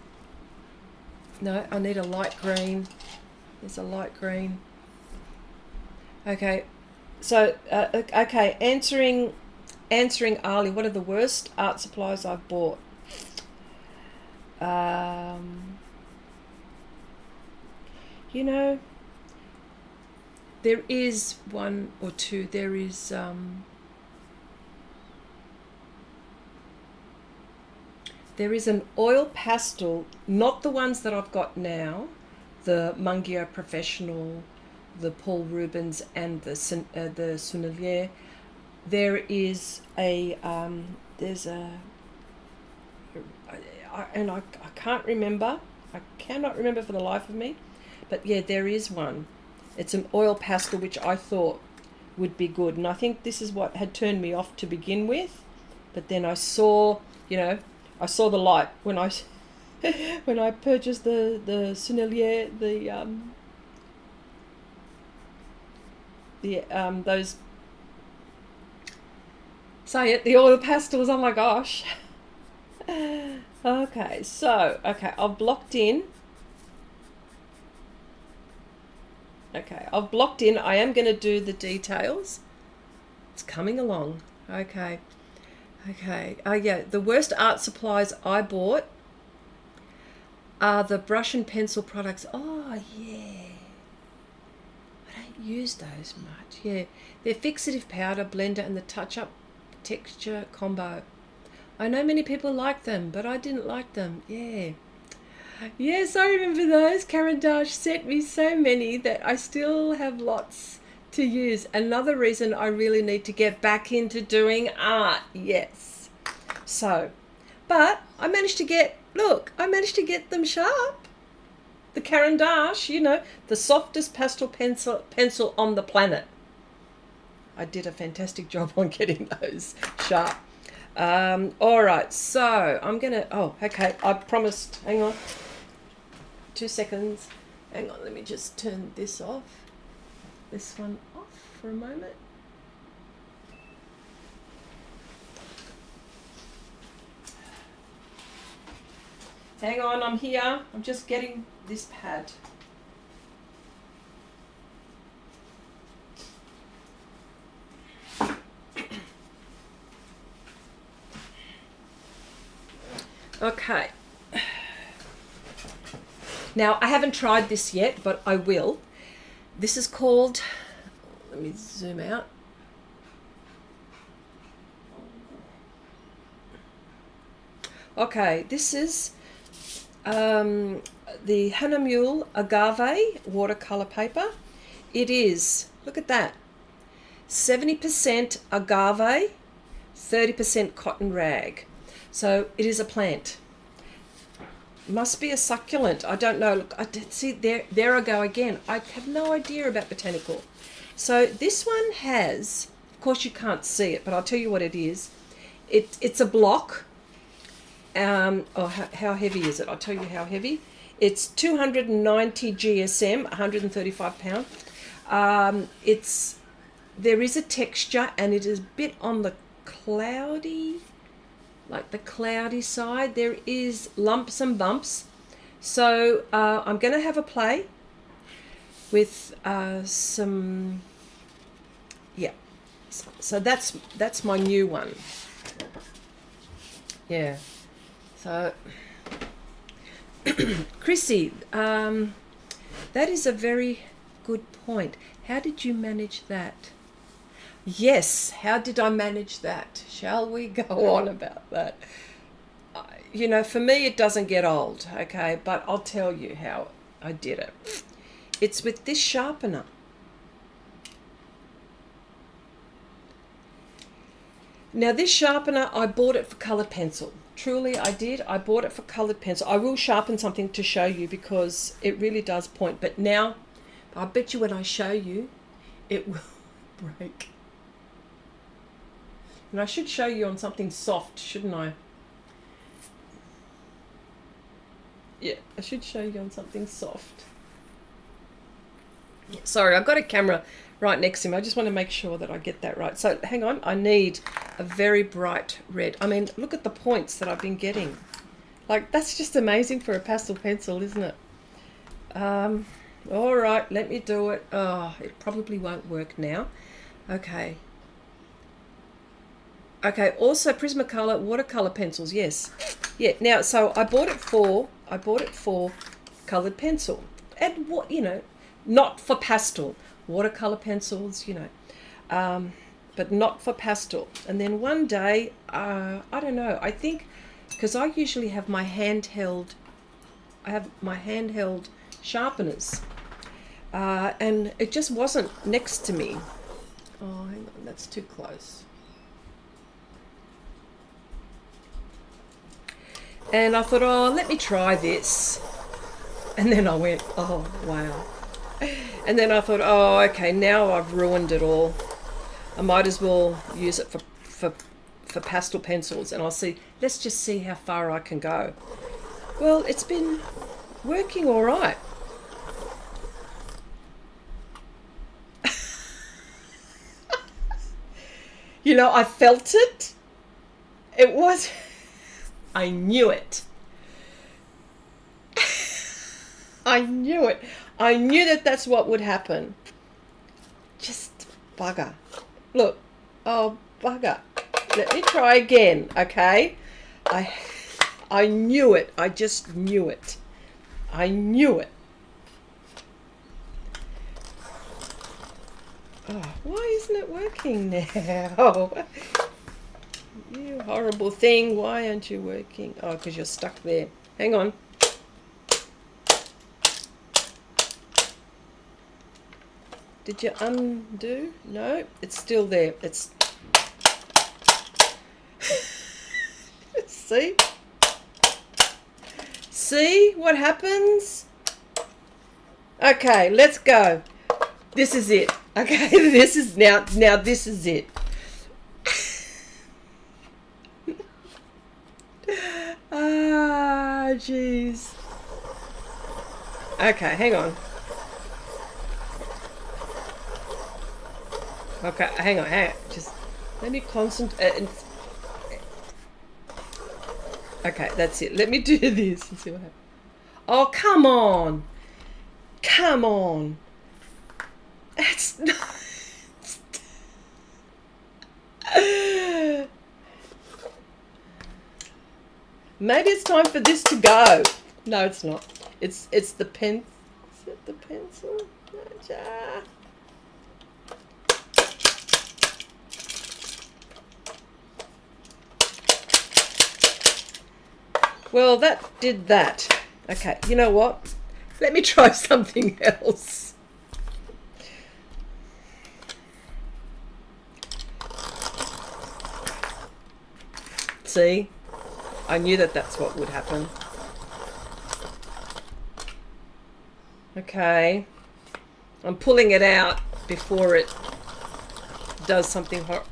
No, I need a light green. There's a light green. Okay, so okay, answering Ali, what are the worst art supplies I've bought? You know, there is one or two. There is an oil pastel, not the ones that I've got now, the Mungio Professional, the Paul Rubens, and the Sennelier. There is a there's a, and I can't remember. I cannot remember for the life of me, but yeah, there is one. It's an oil pastel which I thought would be good, and I think this is what had turned me off to begin with. but then I saw, you know, I saw the light when I when I purchased the Sennelier, those, say it, the oil pastels. Oh my gosh. Okay, so I've blocked in. Okay, I've blocked in. I am going to do the details. It's coming along. Okay. Oh yeah, the worst art supplies I bought are the brush and pencil products. Oh yeah, I don't use those much. Yeah, they're fixative powder, blender, and the touch-up texture combo. I know many people like them, but I didn't like them. Yeah. Yes, I remember those. Karen Dash sent me so many that I still have lots to use. Another reason I really need to get back into doing art. Yes. So, but I managed to get, look, I managed to get them sharp. The Karen Dash, you know, the softest pastel pencil on the planet. I did a fantastic job on getting those sharp. All right, so I'm gonna, okay, I promised, hang on, 2 seconds, hang on, let me just turn this off, this one off for a moment. Hang on, I'm here, I'm just getting this pad. Okay. Now, I haven't tried this yet, but I will. This is called, let me zoom out. Okay, this is the Hahnemühle Agave watercolor paper. It is, look at that, 70% agave, 30% cotton rag. So it is a plant. Must be a succulent. I don't know. Look, I did see there I go again. I have no idea about botanical. So this one has, of course you can't see it, but I'll tell you what it is. It's a block. How heavy is it? I'll tell you how heavy. It's 290 GSM, 135 pound. There is a texture, and it is a bit on the cloudy, like the cloudy side. There is lumps and bumps. So I'm going to have a play with some, yeah. So that's my new one. Yeah. So, Chrissy, that is a very good point. How did you manage that? Yes, how did I manage that? Shall we go on about that? You know, for me it doesn't get old, okay? But I'll tell you how I did it. It's with this sharpener. Now this sharpener, I bought it for coloured pencil. Truly I did. I bought it for coloured pencil. I will sharpen something to show you because it really does point. But now, I bet you when I show you, it will break. And I should show you on something soft, shouldn't I? Yeah, I should show you on something soft. Sorry, I've got a camera right next to me. I just want to make sure that I get that right. So hang on, I need a very bright red. I mean, look at the points that I've been getting. Like, that's just amazing for a pastel pencil, isn't it? All right, let me do it. Oh, it probably won't work now. Okay. Okay, also Prismacolor watercolor pencils, yes. Yeah, now, so I bought it for colored pencil. And what, you know, not for pastel. Watercolor pencils, you know, but not for pastel. And then one day, I don't know, I think, because I usually have my handheld, sharpeners, and it just wasn't next to me. Oh, hang on, that's too close. And I thought, oh, let me try this. And then I went, oh, wow. And then I thought, oh, okay, now I've ruined it all. I might as well use it for pastel pencils, and I'll see, let's just see how far I can go. Well, it's been working all right. You know, I felt it. It was, I knew it. I knew it. I knew that that's what would happen. Just bugger. Look. Oh, bugger. Let me try again, okay? I knew it. I just knew it. I knew it. Oh, why isn't it working now? You horrible thing. Why aren't you working? Oh, because you're stuck there. Hang on. Did you undo? No, it's still there. It's... See? See what happens? Okay, let's go. This is it. Okay, this is now this is it. Ah, jeez. Okay, hang on. Okay, hang on. Just let me concentrate. Okay, that's it. Let me do this and see what happens. Oh, come on. Come on. That's not... Maybe it's time for this to go. No, it's not. It's the pen. Is it the pencil? Well, that did that. Okay, you know what? Let me try something else. See? I knew that that's what would happen. Okay. I'm pulling it out before it does something horrible.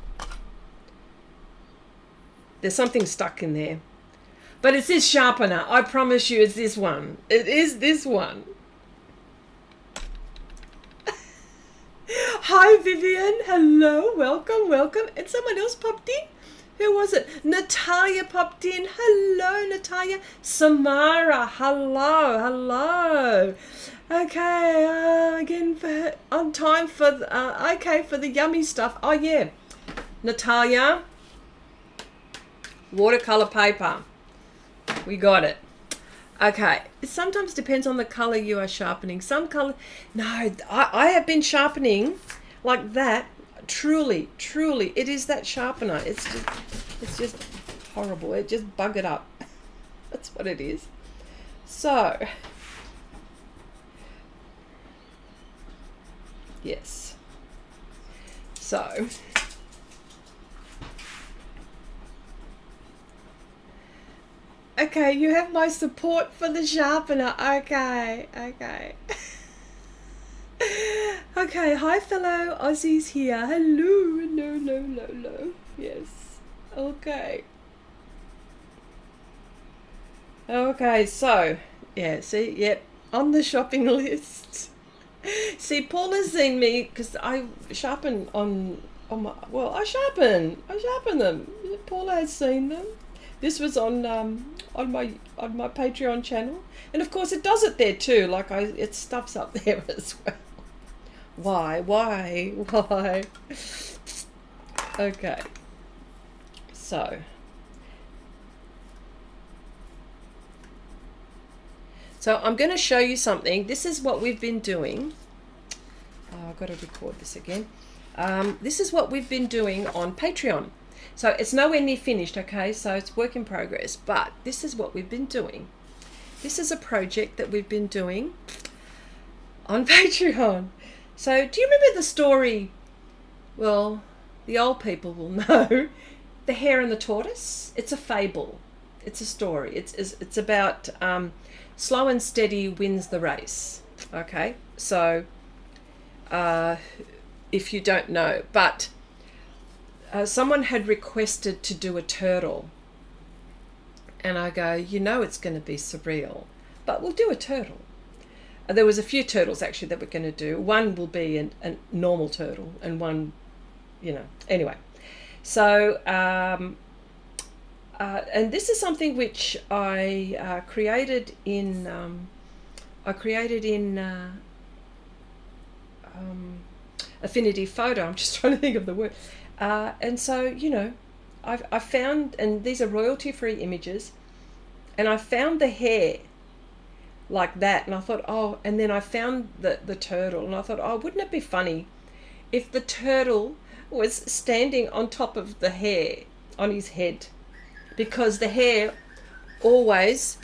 There's something stuck in there. But it's this sharpener. I promise you it's this one. It is this one. Hi, Vivian. Hello. Welcome, welcome. And someone else popped in. Who was it? Natalia popped in. Hello, Natalia. Samara. Hello, hello. Okay, again, on time for, okay, for the yummy stuff. Oh, yeah. Natalia. Watercolor paper. We got it. Okay. It sometimes depends on the color you are sharpening. Some color... No, I have been sharpening like that. Truly, truly. It is that sharpener. It's just horrible. It just buggered up. That's what it is. So... Yes. So... Okay, you have my support for the sharpener. Okay, okay. Okay, hi fellow Aussies here. Hello, hello, hello, hello, hello. Yes. Okay. Okay, so, yeah, see, yep, on the shopping list. See, Paula's seen me, because I sharpen on my, well, I sharpen them. Paula has seen them. This was on my Patreon channel, and of course it does it there too. Like it stuffs up there as well. Why? Okay. So I'm going to show you something. This is what we've been doing. Oh, I've got to record this again. This is what we've been doing on Patreon. So it's nowhere near finished, okay? So it's work in progress, but this is what we've been doing. This is a project that we've been doing on Patreon. So do you remember the story? Well, the old people will know. The Hare and the Tortoise. It's a fable. It's a story. It's about slow and steady wins the race. Okay? So if you don't know, but someone had requested to do a turtle. And I go, you know it's going to be surreal, but we'll do a turtle. There was a few turtles actually that we're going to do. One will be a normal turtle and one, you know, anyway. So, and this is something which I created in, Affinity Photo. I'm just trying to think of the word. And so, you know, I found, and these are royalty-free images, and I found the hair like that, and I thought, oh, and then I found the turtle, and I thought, oh, wouldn't it be funny if the turtle was standing on top of the hair on his head, because the hair always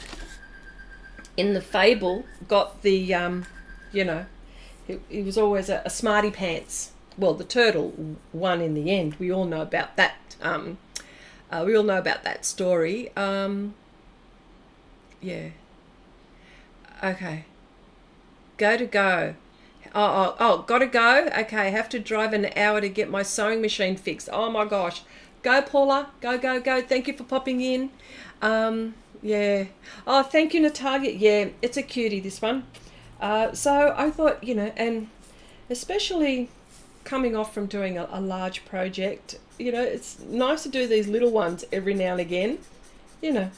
in the fable got the you know, he was always a smarty pants. Well, the turtle won in the end. We all know about that. We all know about that story. Yeah. Okay. Go. Oh, gotta go. Okay, have to drive an hour to get my sewing machine fixed. Oh my gosh. Go, Paula. Go. Thank you for popping in. Yeah. Oh, thank you, Natalia. Yeah, it's a cutie, this one. So I thought, you know, and especially coming off from doing a large project, you know, it's nice to do these little ones every now and again. You know,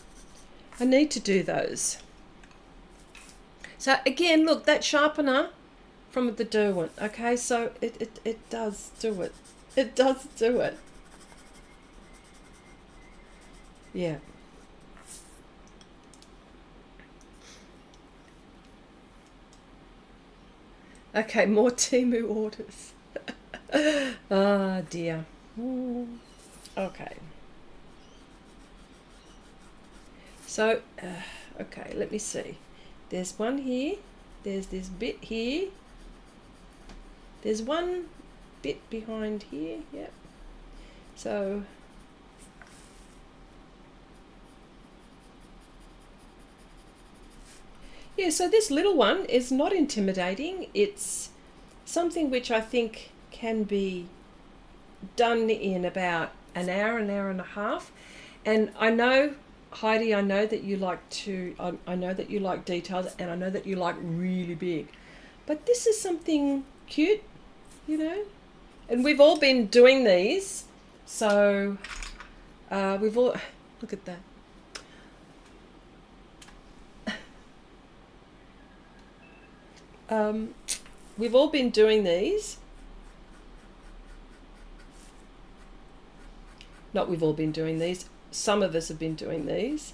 I need to do those. So again, look, that sharpener from the Derwent. Okay, so it does do it. It does do it. Yeah. Okay, more Temu orders. Oh dear. Okay. So, okay, let me see. There's one here. There's this bit here. There's one bit behind here. Yep. So, yeah, so this little one is not intimidating. It's something which I think can be done in about an hour and a half. And I know, Heidi, I know that you like to, I know that you like details, and I know that you like really big. But this is something cute, you know. And we've all been doing these. So we've all, look at that. We've all been doing these. Not we've all been doing these. Some of us have been doing these.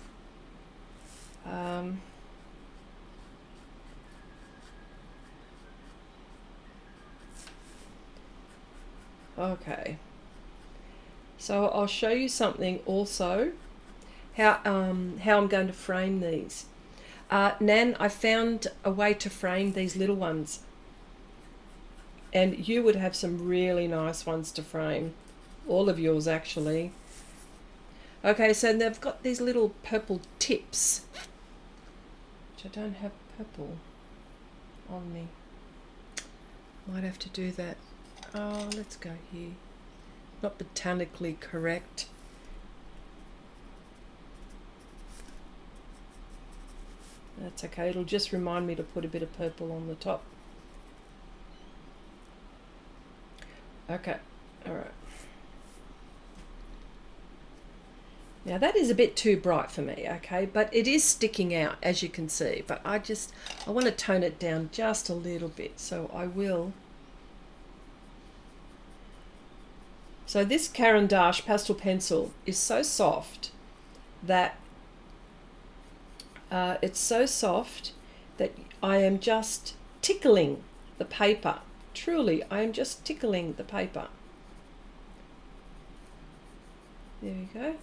Okay. So I'll show you something also. How I'm going to frame these. Nan, I found a way to frame these little ones. And you would have some really nice ones to frame. All of yours, actually. Okay, so they've got these little purple tips. Which I don't have purple on me. Might have to do that. Oh, let's go here. Not botanically correct. That's okay, it'll just remind me to put a bit of purple on the top. Okay, alright. Now that is a bit too bright for me, okay, but it is sticking out, as you can see, but I want to tone it down just a little bit, so I will. So this Caran d'Ache pastel pencil is so soft that it's so soft that I am just tickling the paper. Truly, I am just tickling the paper. There we go.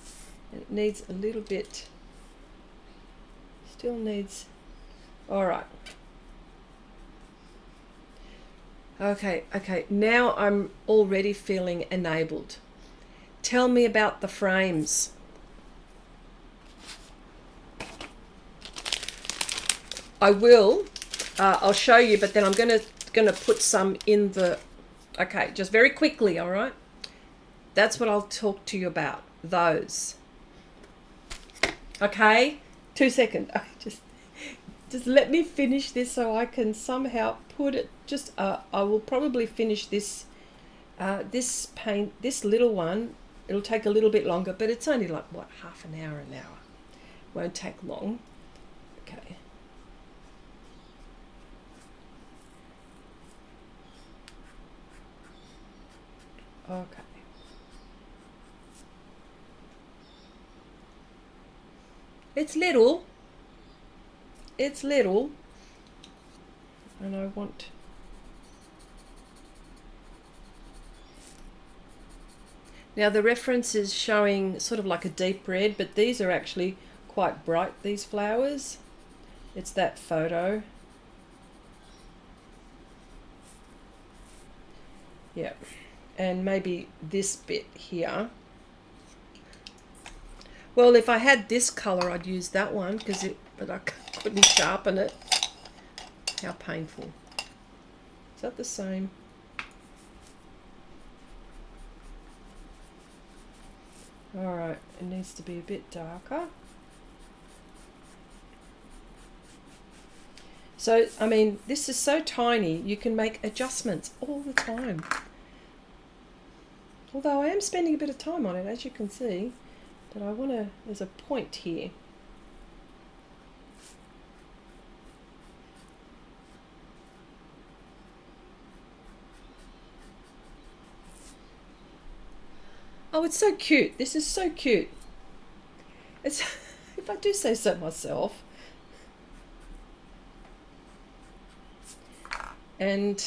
And it needs a little bit, still needs, all right. Okay, now I'm already feeling enabled. Tell me about the frames. I will, I'll show you, but then I'm gonna put some in the, okay, just very quickly, all right? That's what I'll talk to you about. Those. Okay? 2 seconds. Just let me finish this so I can somehow put it. I will probably finish this this little one. It'll take a little bit longer, but it's only like what, half an hour, an hour. Won't take long. Okay. Okay. It's little. It's little. And I want... Now the reference is showing sort of like a deep red, but these are actually quite bright, these flowers. It's that photo. Yeah. And maybe this bit here. Well, if I had this color, I'd use that one, but I couldn't sharpen it. How painful. Is that the same? All right, it needs to be a bit darker. So, I mean, this is so tiny, you can make adjustments all the time. Although I am spending a bit of time on it, as you can see. But I want to, there's a point here. Oh, it's so cute. This is so cute. It's, if I do say so myself. And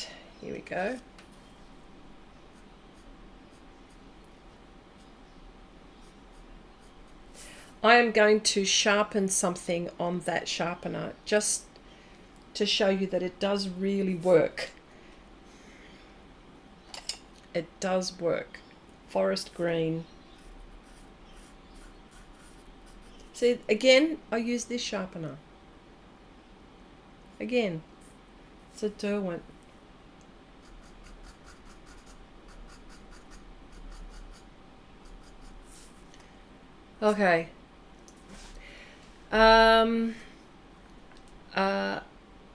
here we go. I am going to sharpen something on that sharpener just to show you that it does really work. It does work. Forest green. See, again, I use this sharpener. Again, it's a Derwent. Okay.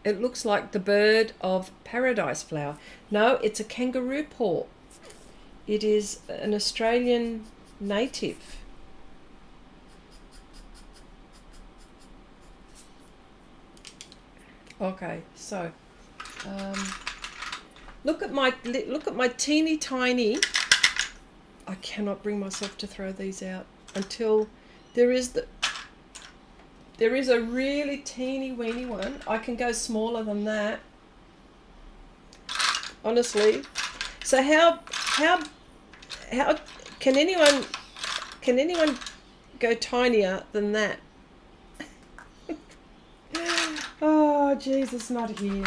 It looks like the bird of paradise flower. No, it's a kangaroo paw. It is an Australian native. Okay, so look at my teeny tiny. I cannot bring myself to throw these out until there is a really teeny weeny one. I can go smaller than that, honestly. So how can anyone go tinier than that? Oh, Jesus, not here.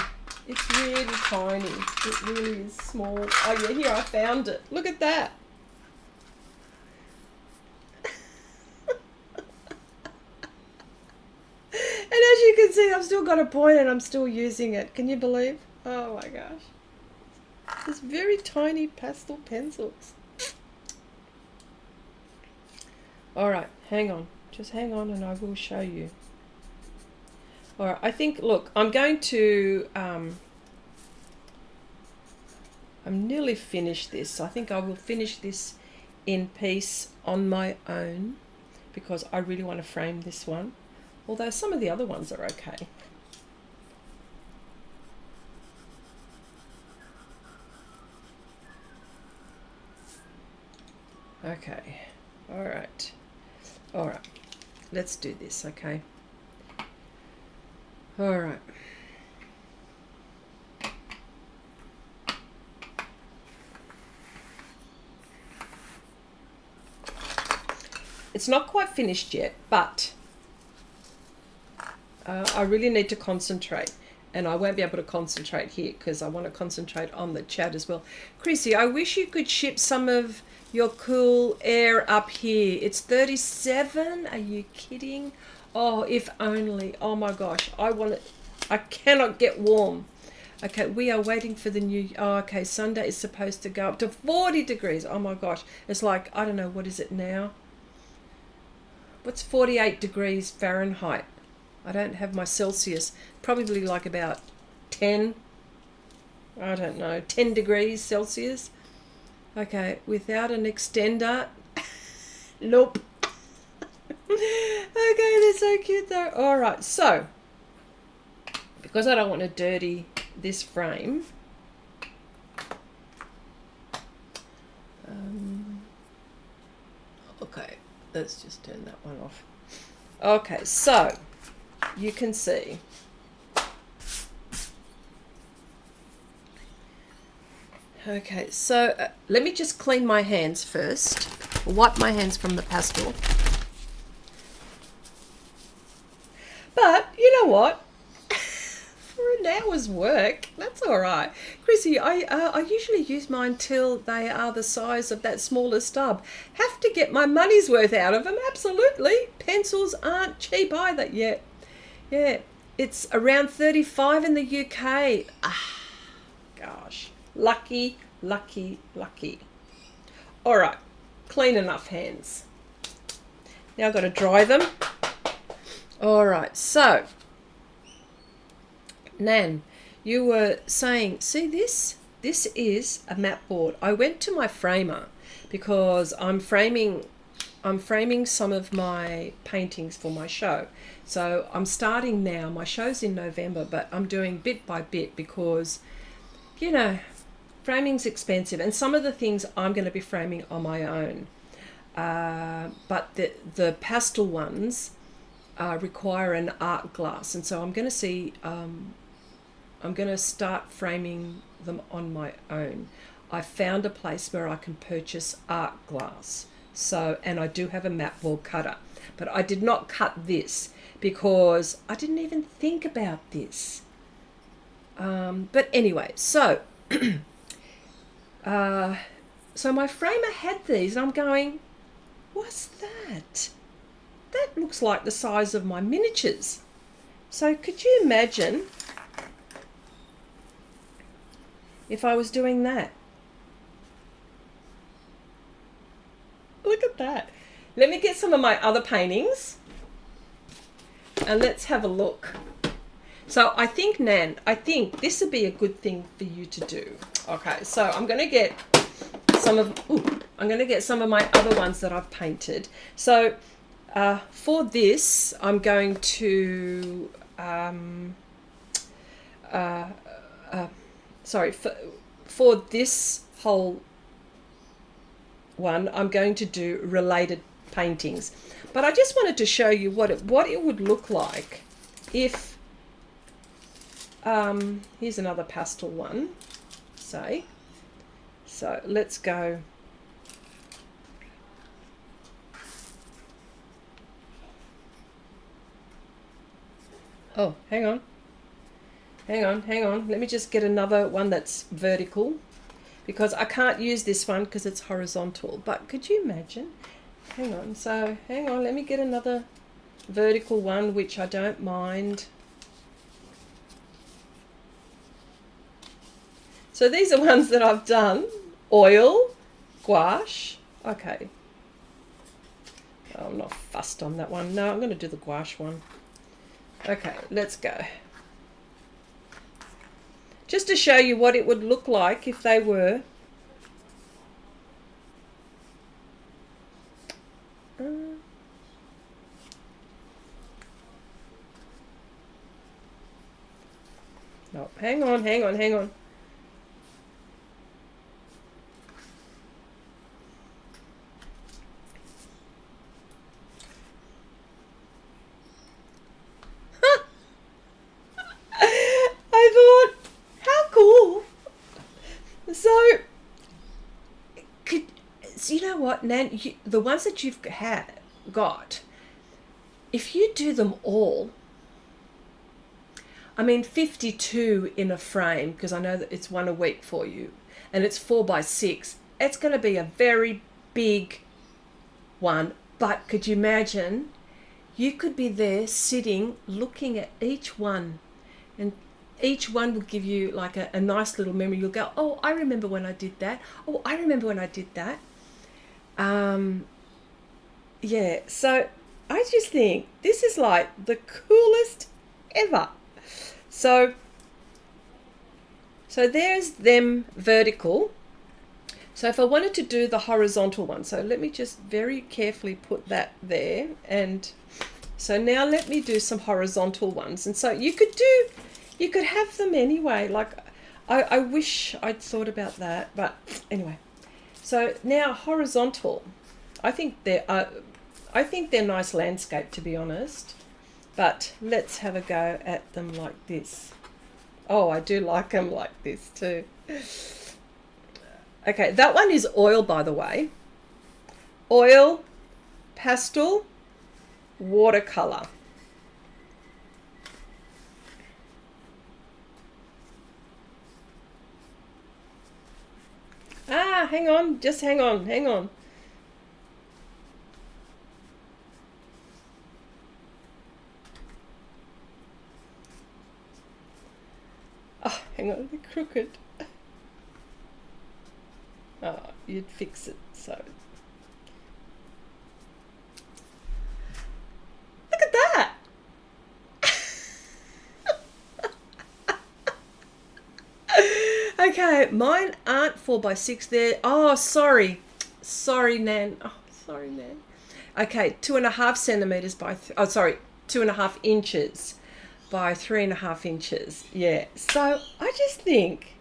It's really tiny. It really is small. Oh yeah, here, I found it. Look at that. And as you can see, I've still got a point and I'm still using it. Can you believe? Oh my gosh. There's very tiny pastel pencils. Alright, hang on. Just hang on and I will show you. Alright, I think, look, I'm going to... I'm nearly finished this. I think I will finish this in piece on my own because I really want to frame this one. Although some of the other ones are okay. Okay, all right. Let's do this, okay? All right. It's not quite finished yet, but I really need to concentrate, and I won't be able to concentrate here because I want to concentrate on the chat as well. Chrissy, I wish you could ship some of your cool air up here. It's 37. Are you kidding? Oh, if only. Oh my gosh, I want it. I cannot get warm. Okay, we are waiting for the new... Oh, okay, Sunday is supposed to go up to 40 degrees. Oh, my gosh. It's like, I don't know, what is it now? What's 48 degrees Fahrenheit? I don't have my Celsius. Probably like about 10. I don't know, 10 degrees Celsius. Okay, without an extender. Nope. Okay, they're so cute though. All right, so because I don't want to dirty this frame, okay, let's just turn that one off. Okay, so you can see okay, so let me just clean my hands first. Wipe my hands from the pastel. But you know what? For an hour's work, that's all right. Chrissy, I usually use mine till they are the size of that smaller stub. Have to get my money's worth out of them, absolutely. Pencils aren't cheap either. Yeah, it's around 35 in the UK. Ah, gosh. Lucky. All right, clean enough hands. Now I've got to dry them. All right, so Nan, you were saying, see this? This is a mat board. I went to my framer because I'm framing some of my paintings for my show. So I'm starting now. My show's in November, but I'm doing bit by bit because, you know, framing's expensive, and some of the things I'm going to be framing on my own. But the pastel ones require an art glass, and so I'm going to see. I'm going to start framing them on my own. I found a place where I can purchase art glass. So, and I do have a mat board cutter, but I did not cut this because I didn't even think about this. But anyway, so so my framer had these, and I'm going, what's that? That looks like the size of my miniatures. So could you imagine if I was doing that? Look at that. Let me get some of my other paintings and let's have a look. So I think, Nan, I think this would be a good thing for you to do. Okay, so I'm going to get some of my other ones that I've painted. So for this, I'm going to for this whole one, I'm going to do related paintings. But I just wanted to show you what it would look like if here's another pastel one, say. So let's go. Oh, hang on. Let me just get another one that's vertical, because I can't use this one because it's horizontal. But could you imagine? Hang on, let me get another vertical one, which I don't mind. So these are ones that I've done. Oil, gouache. Okay. Oh, I'm not fussed on that one. No, I'm going to do the gouache one. Okay, let's go. Just to show you what it would look like if they were. No, hang on. I thought, how cool. So you know what, Nan, the ones that you've got, if you do them all, I mean 52 in a frame, because I know that it's one a week for you, and it's 4x6, it's going to be a very big one. But could you imagine, you could be there sitting looking at each one, and each one will give you like a nice little memory. You'll go, oh, I remember when I did that. Oh, I remember when I did that. Yeah, so I just think this is like the coolest ever. So there's them vertical. So if I wanted to do the horizontal one, so let me just very carefully put that there. And so now let me do some horizontal ones. And so you could have them anyway. Like I wish I'd thought about that, but anyway. So now horizontal, I think they're nice landscape, to be honest. But let's have a go at them like this. Oh, I do like them like this too. Okay, that one is oil, by the way. Oil, pastel, watercolor. Ah, hang on, just hang on. Oh, hang on, they're crooked. Oh, you'd fix it, so. Look at that! Okay, mine aren't 4x6 there. Oh, sorry, Nan. Oh, sorry, Nan. Okay, 2.5 centimeters by 2.5 inches by 3.5 inches. Yeah. So I just think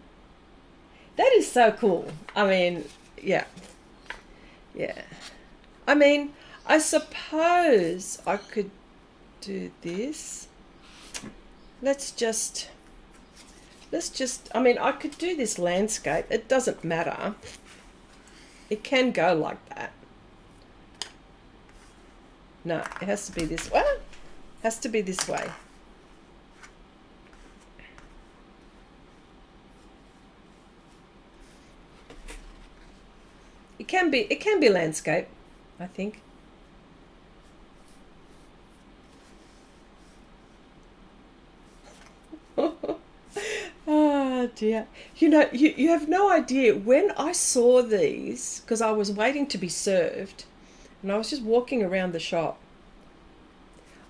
that is so cool. I mean, yeah. I mean, I suppose I could do this. Let's just, I mean, I could do this landscape. It doesn't matter. It can go like that. No, it has to be this way. It has to be this way. It can be landscape, I think. Oh dear. You know, you have no idea. When I saw these, because I was waiting to be served, and I was just walking around the shop.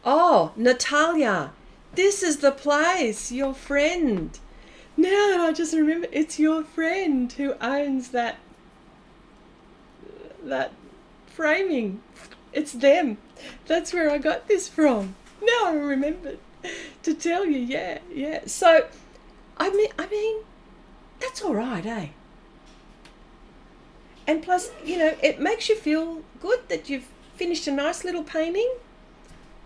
Oh, Natalia, this is the place, your friend. Now that I just remember, it's your friend who owns that framing. It's them. That's where I got this from. Now I remembered to tell you. Yeah. So, I mean, that's all right, eh? And plus, you know, it makes you feel good that you've finished a nice little painting.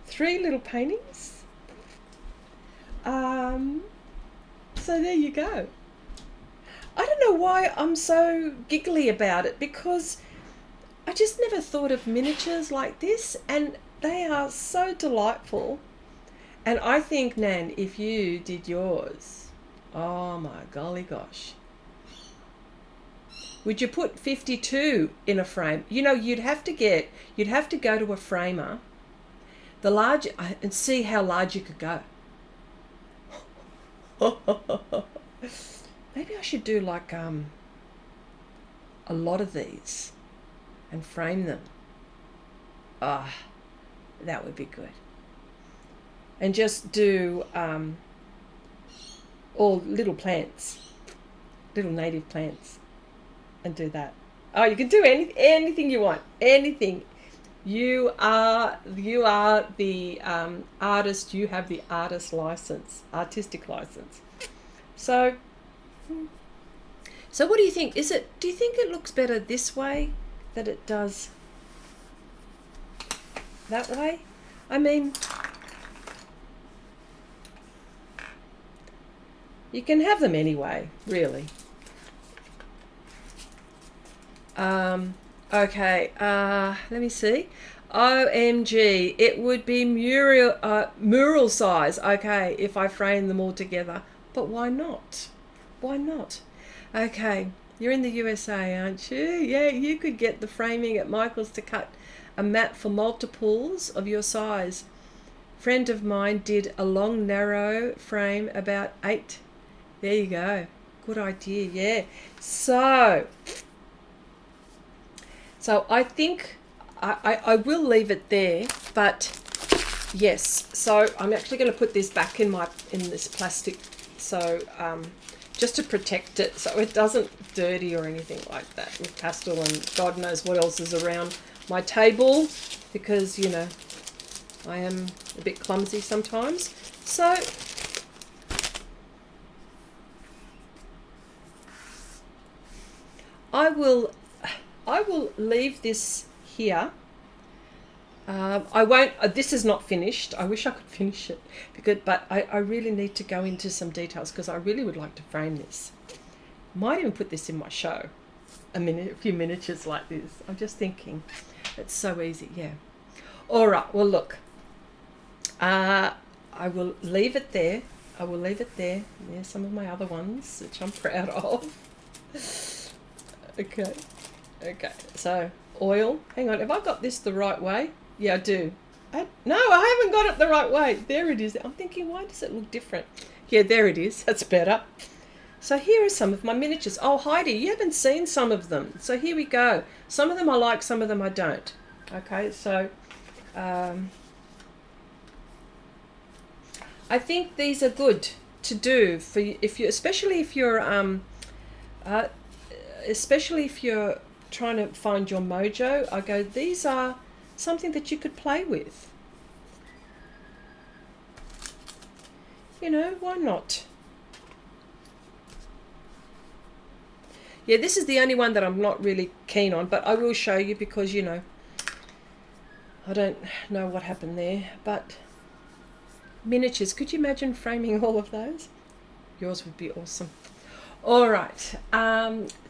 3 little paintings. So there you go. I don't know why I'm so giggly about it, because I just never thought of miniatures like this, and they are so delightful. And I think, Nan, if you did yours, oh my golly gosh. Would you put 52 in a frame? You know, you'd have to go to a framer, the large, and see how large you could go. Maybe I should do like a lot of these and frame them. Ah, that would be good. And just do all little plants, little native plants, and do that. Oh, you can do anything you want, anything. You are the artist. You have the artist license, artistic license. So what do you think? Do you think it looks better this way than it does that way? I mean, you can have them anyway, really. Okay, let me see. OMG, it would be mural size, okay, if I frame them all together. But why not? Why not? Okay, you're in the USA, aren't you? Yeah, you could get the framing at Michael's to cut a mat for multiples of your size. Friend of mine did a long narrow frame about 8. There you go. Good idea. Yeah. So I think I will leave it there, but yes. So I'm actually going to put this back in this plastic, so just to protect it so it doesn't dirty or anything like that with pastel and God knows what else is around my table, because you know I am a bit clumsy sometimes. So I will leave this here. I won't. This is not finished. I wish I could finish it, but I really need to go into some details because I really would like to frame this. Might even put this in my show. A few miniatures like this. I'm just thinking, it's so easy. Yeah. All right. Well, look. I will leave it there. I will leave it there. There's some of my other ones which I'm proud of. Okay. Okay. So oil. Hang on. Have I got this the right way? Yeah, I do. No, I haven't got it the right way. There it is. I'm thinking, why does it look different? Yeah, there it is. That's better. So here are some of my miniatures. Oh, Heidi, you haven't seen some of them. So here we go. Some of them I like, some of them I don't. Okay, so I think these are good to do for you, especially if you're trying to find your mojo. I go, these are something that you could play with. You know, why not? Yeah, this is the only one that I'm not really keen on, but I will show you because, you know, I don't know what happened there. But miniatures, could you imagine framing all of those? Yours would be awesome. All right.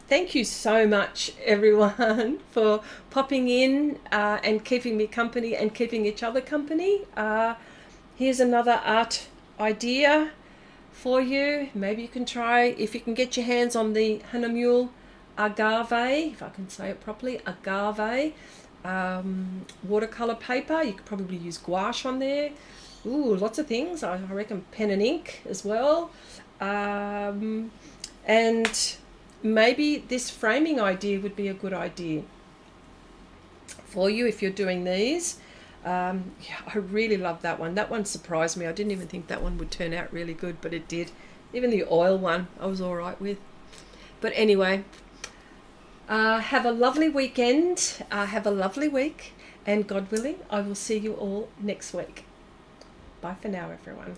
Thank you so much, everyone, for popping in and keeping me company and keeping each other company. Here's another art idea for you. Maybe you can try, if you can get your hands on the Hahnemühle agave, if I can say it properly, agave watercolor paper. You could probably use gouache on there. Ooh, lots of things. I reckon pen and ink as well. And maybe this framing idea would be a good idea for you if you're doing these. Yeah, I really love that one. That one surprised me. I didn't even think that one would turn out really good, but it did. Even the oil one I was all right with. But anyway, have a lovely weekend. Have a lovely week. And God willing, I will see you all next week. Bye for now, everyone.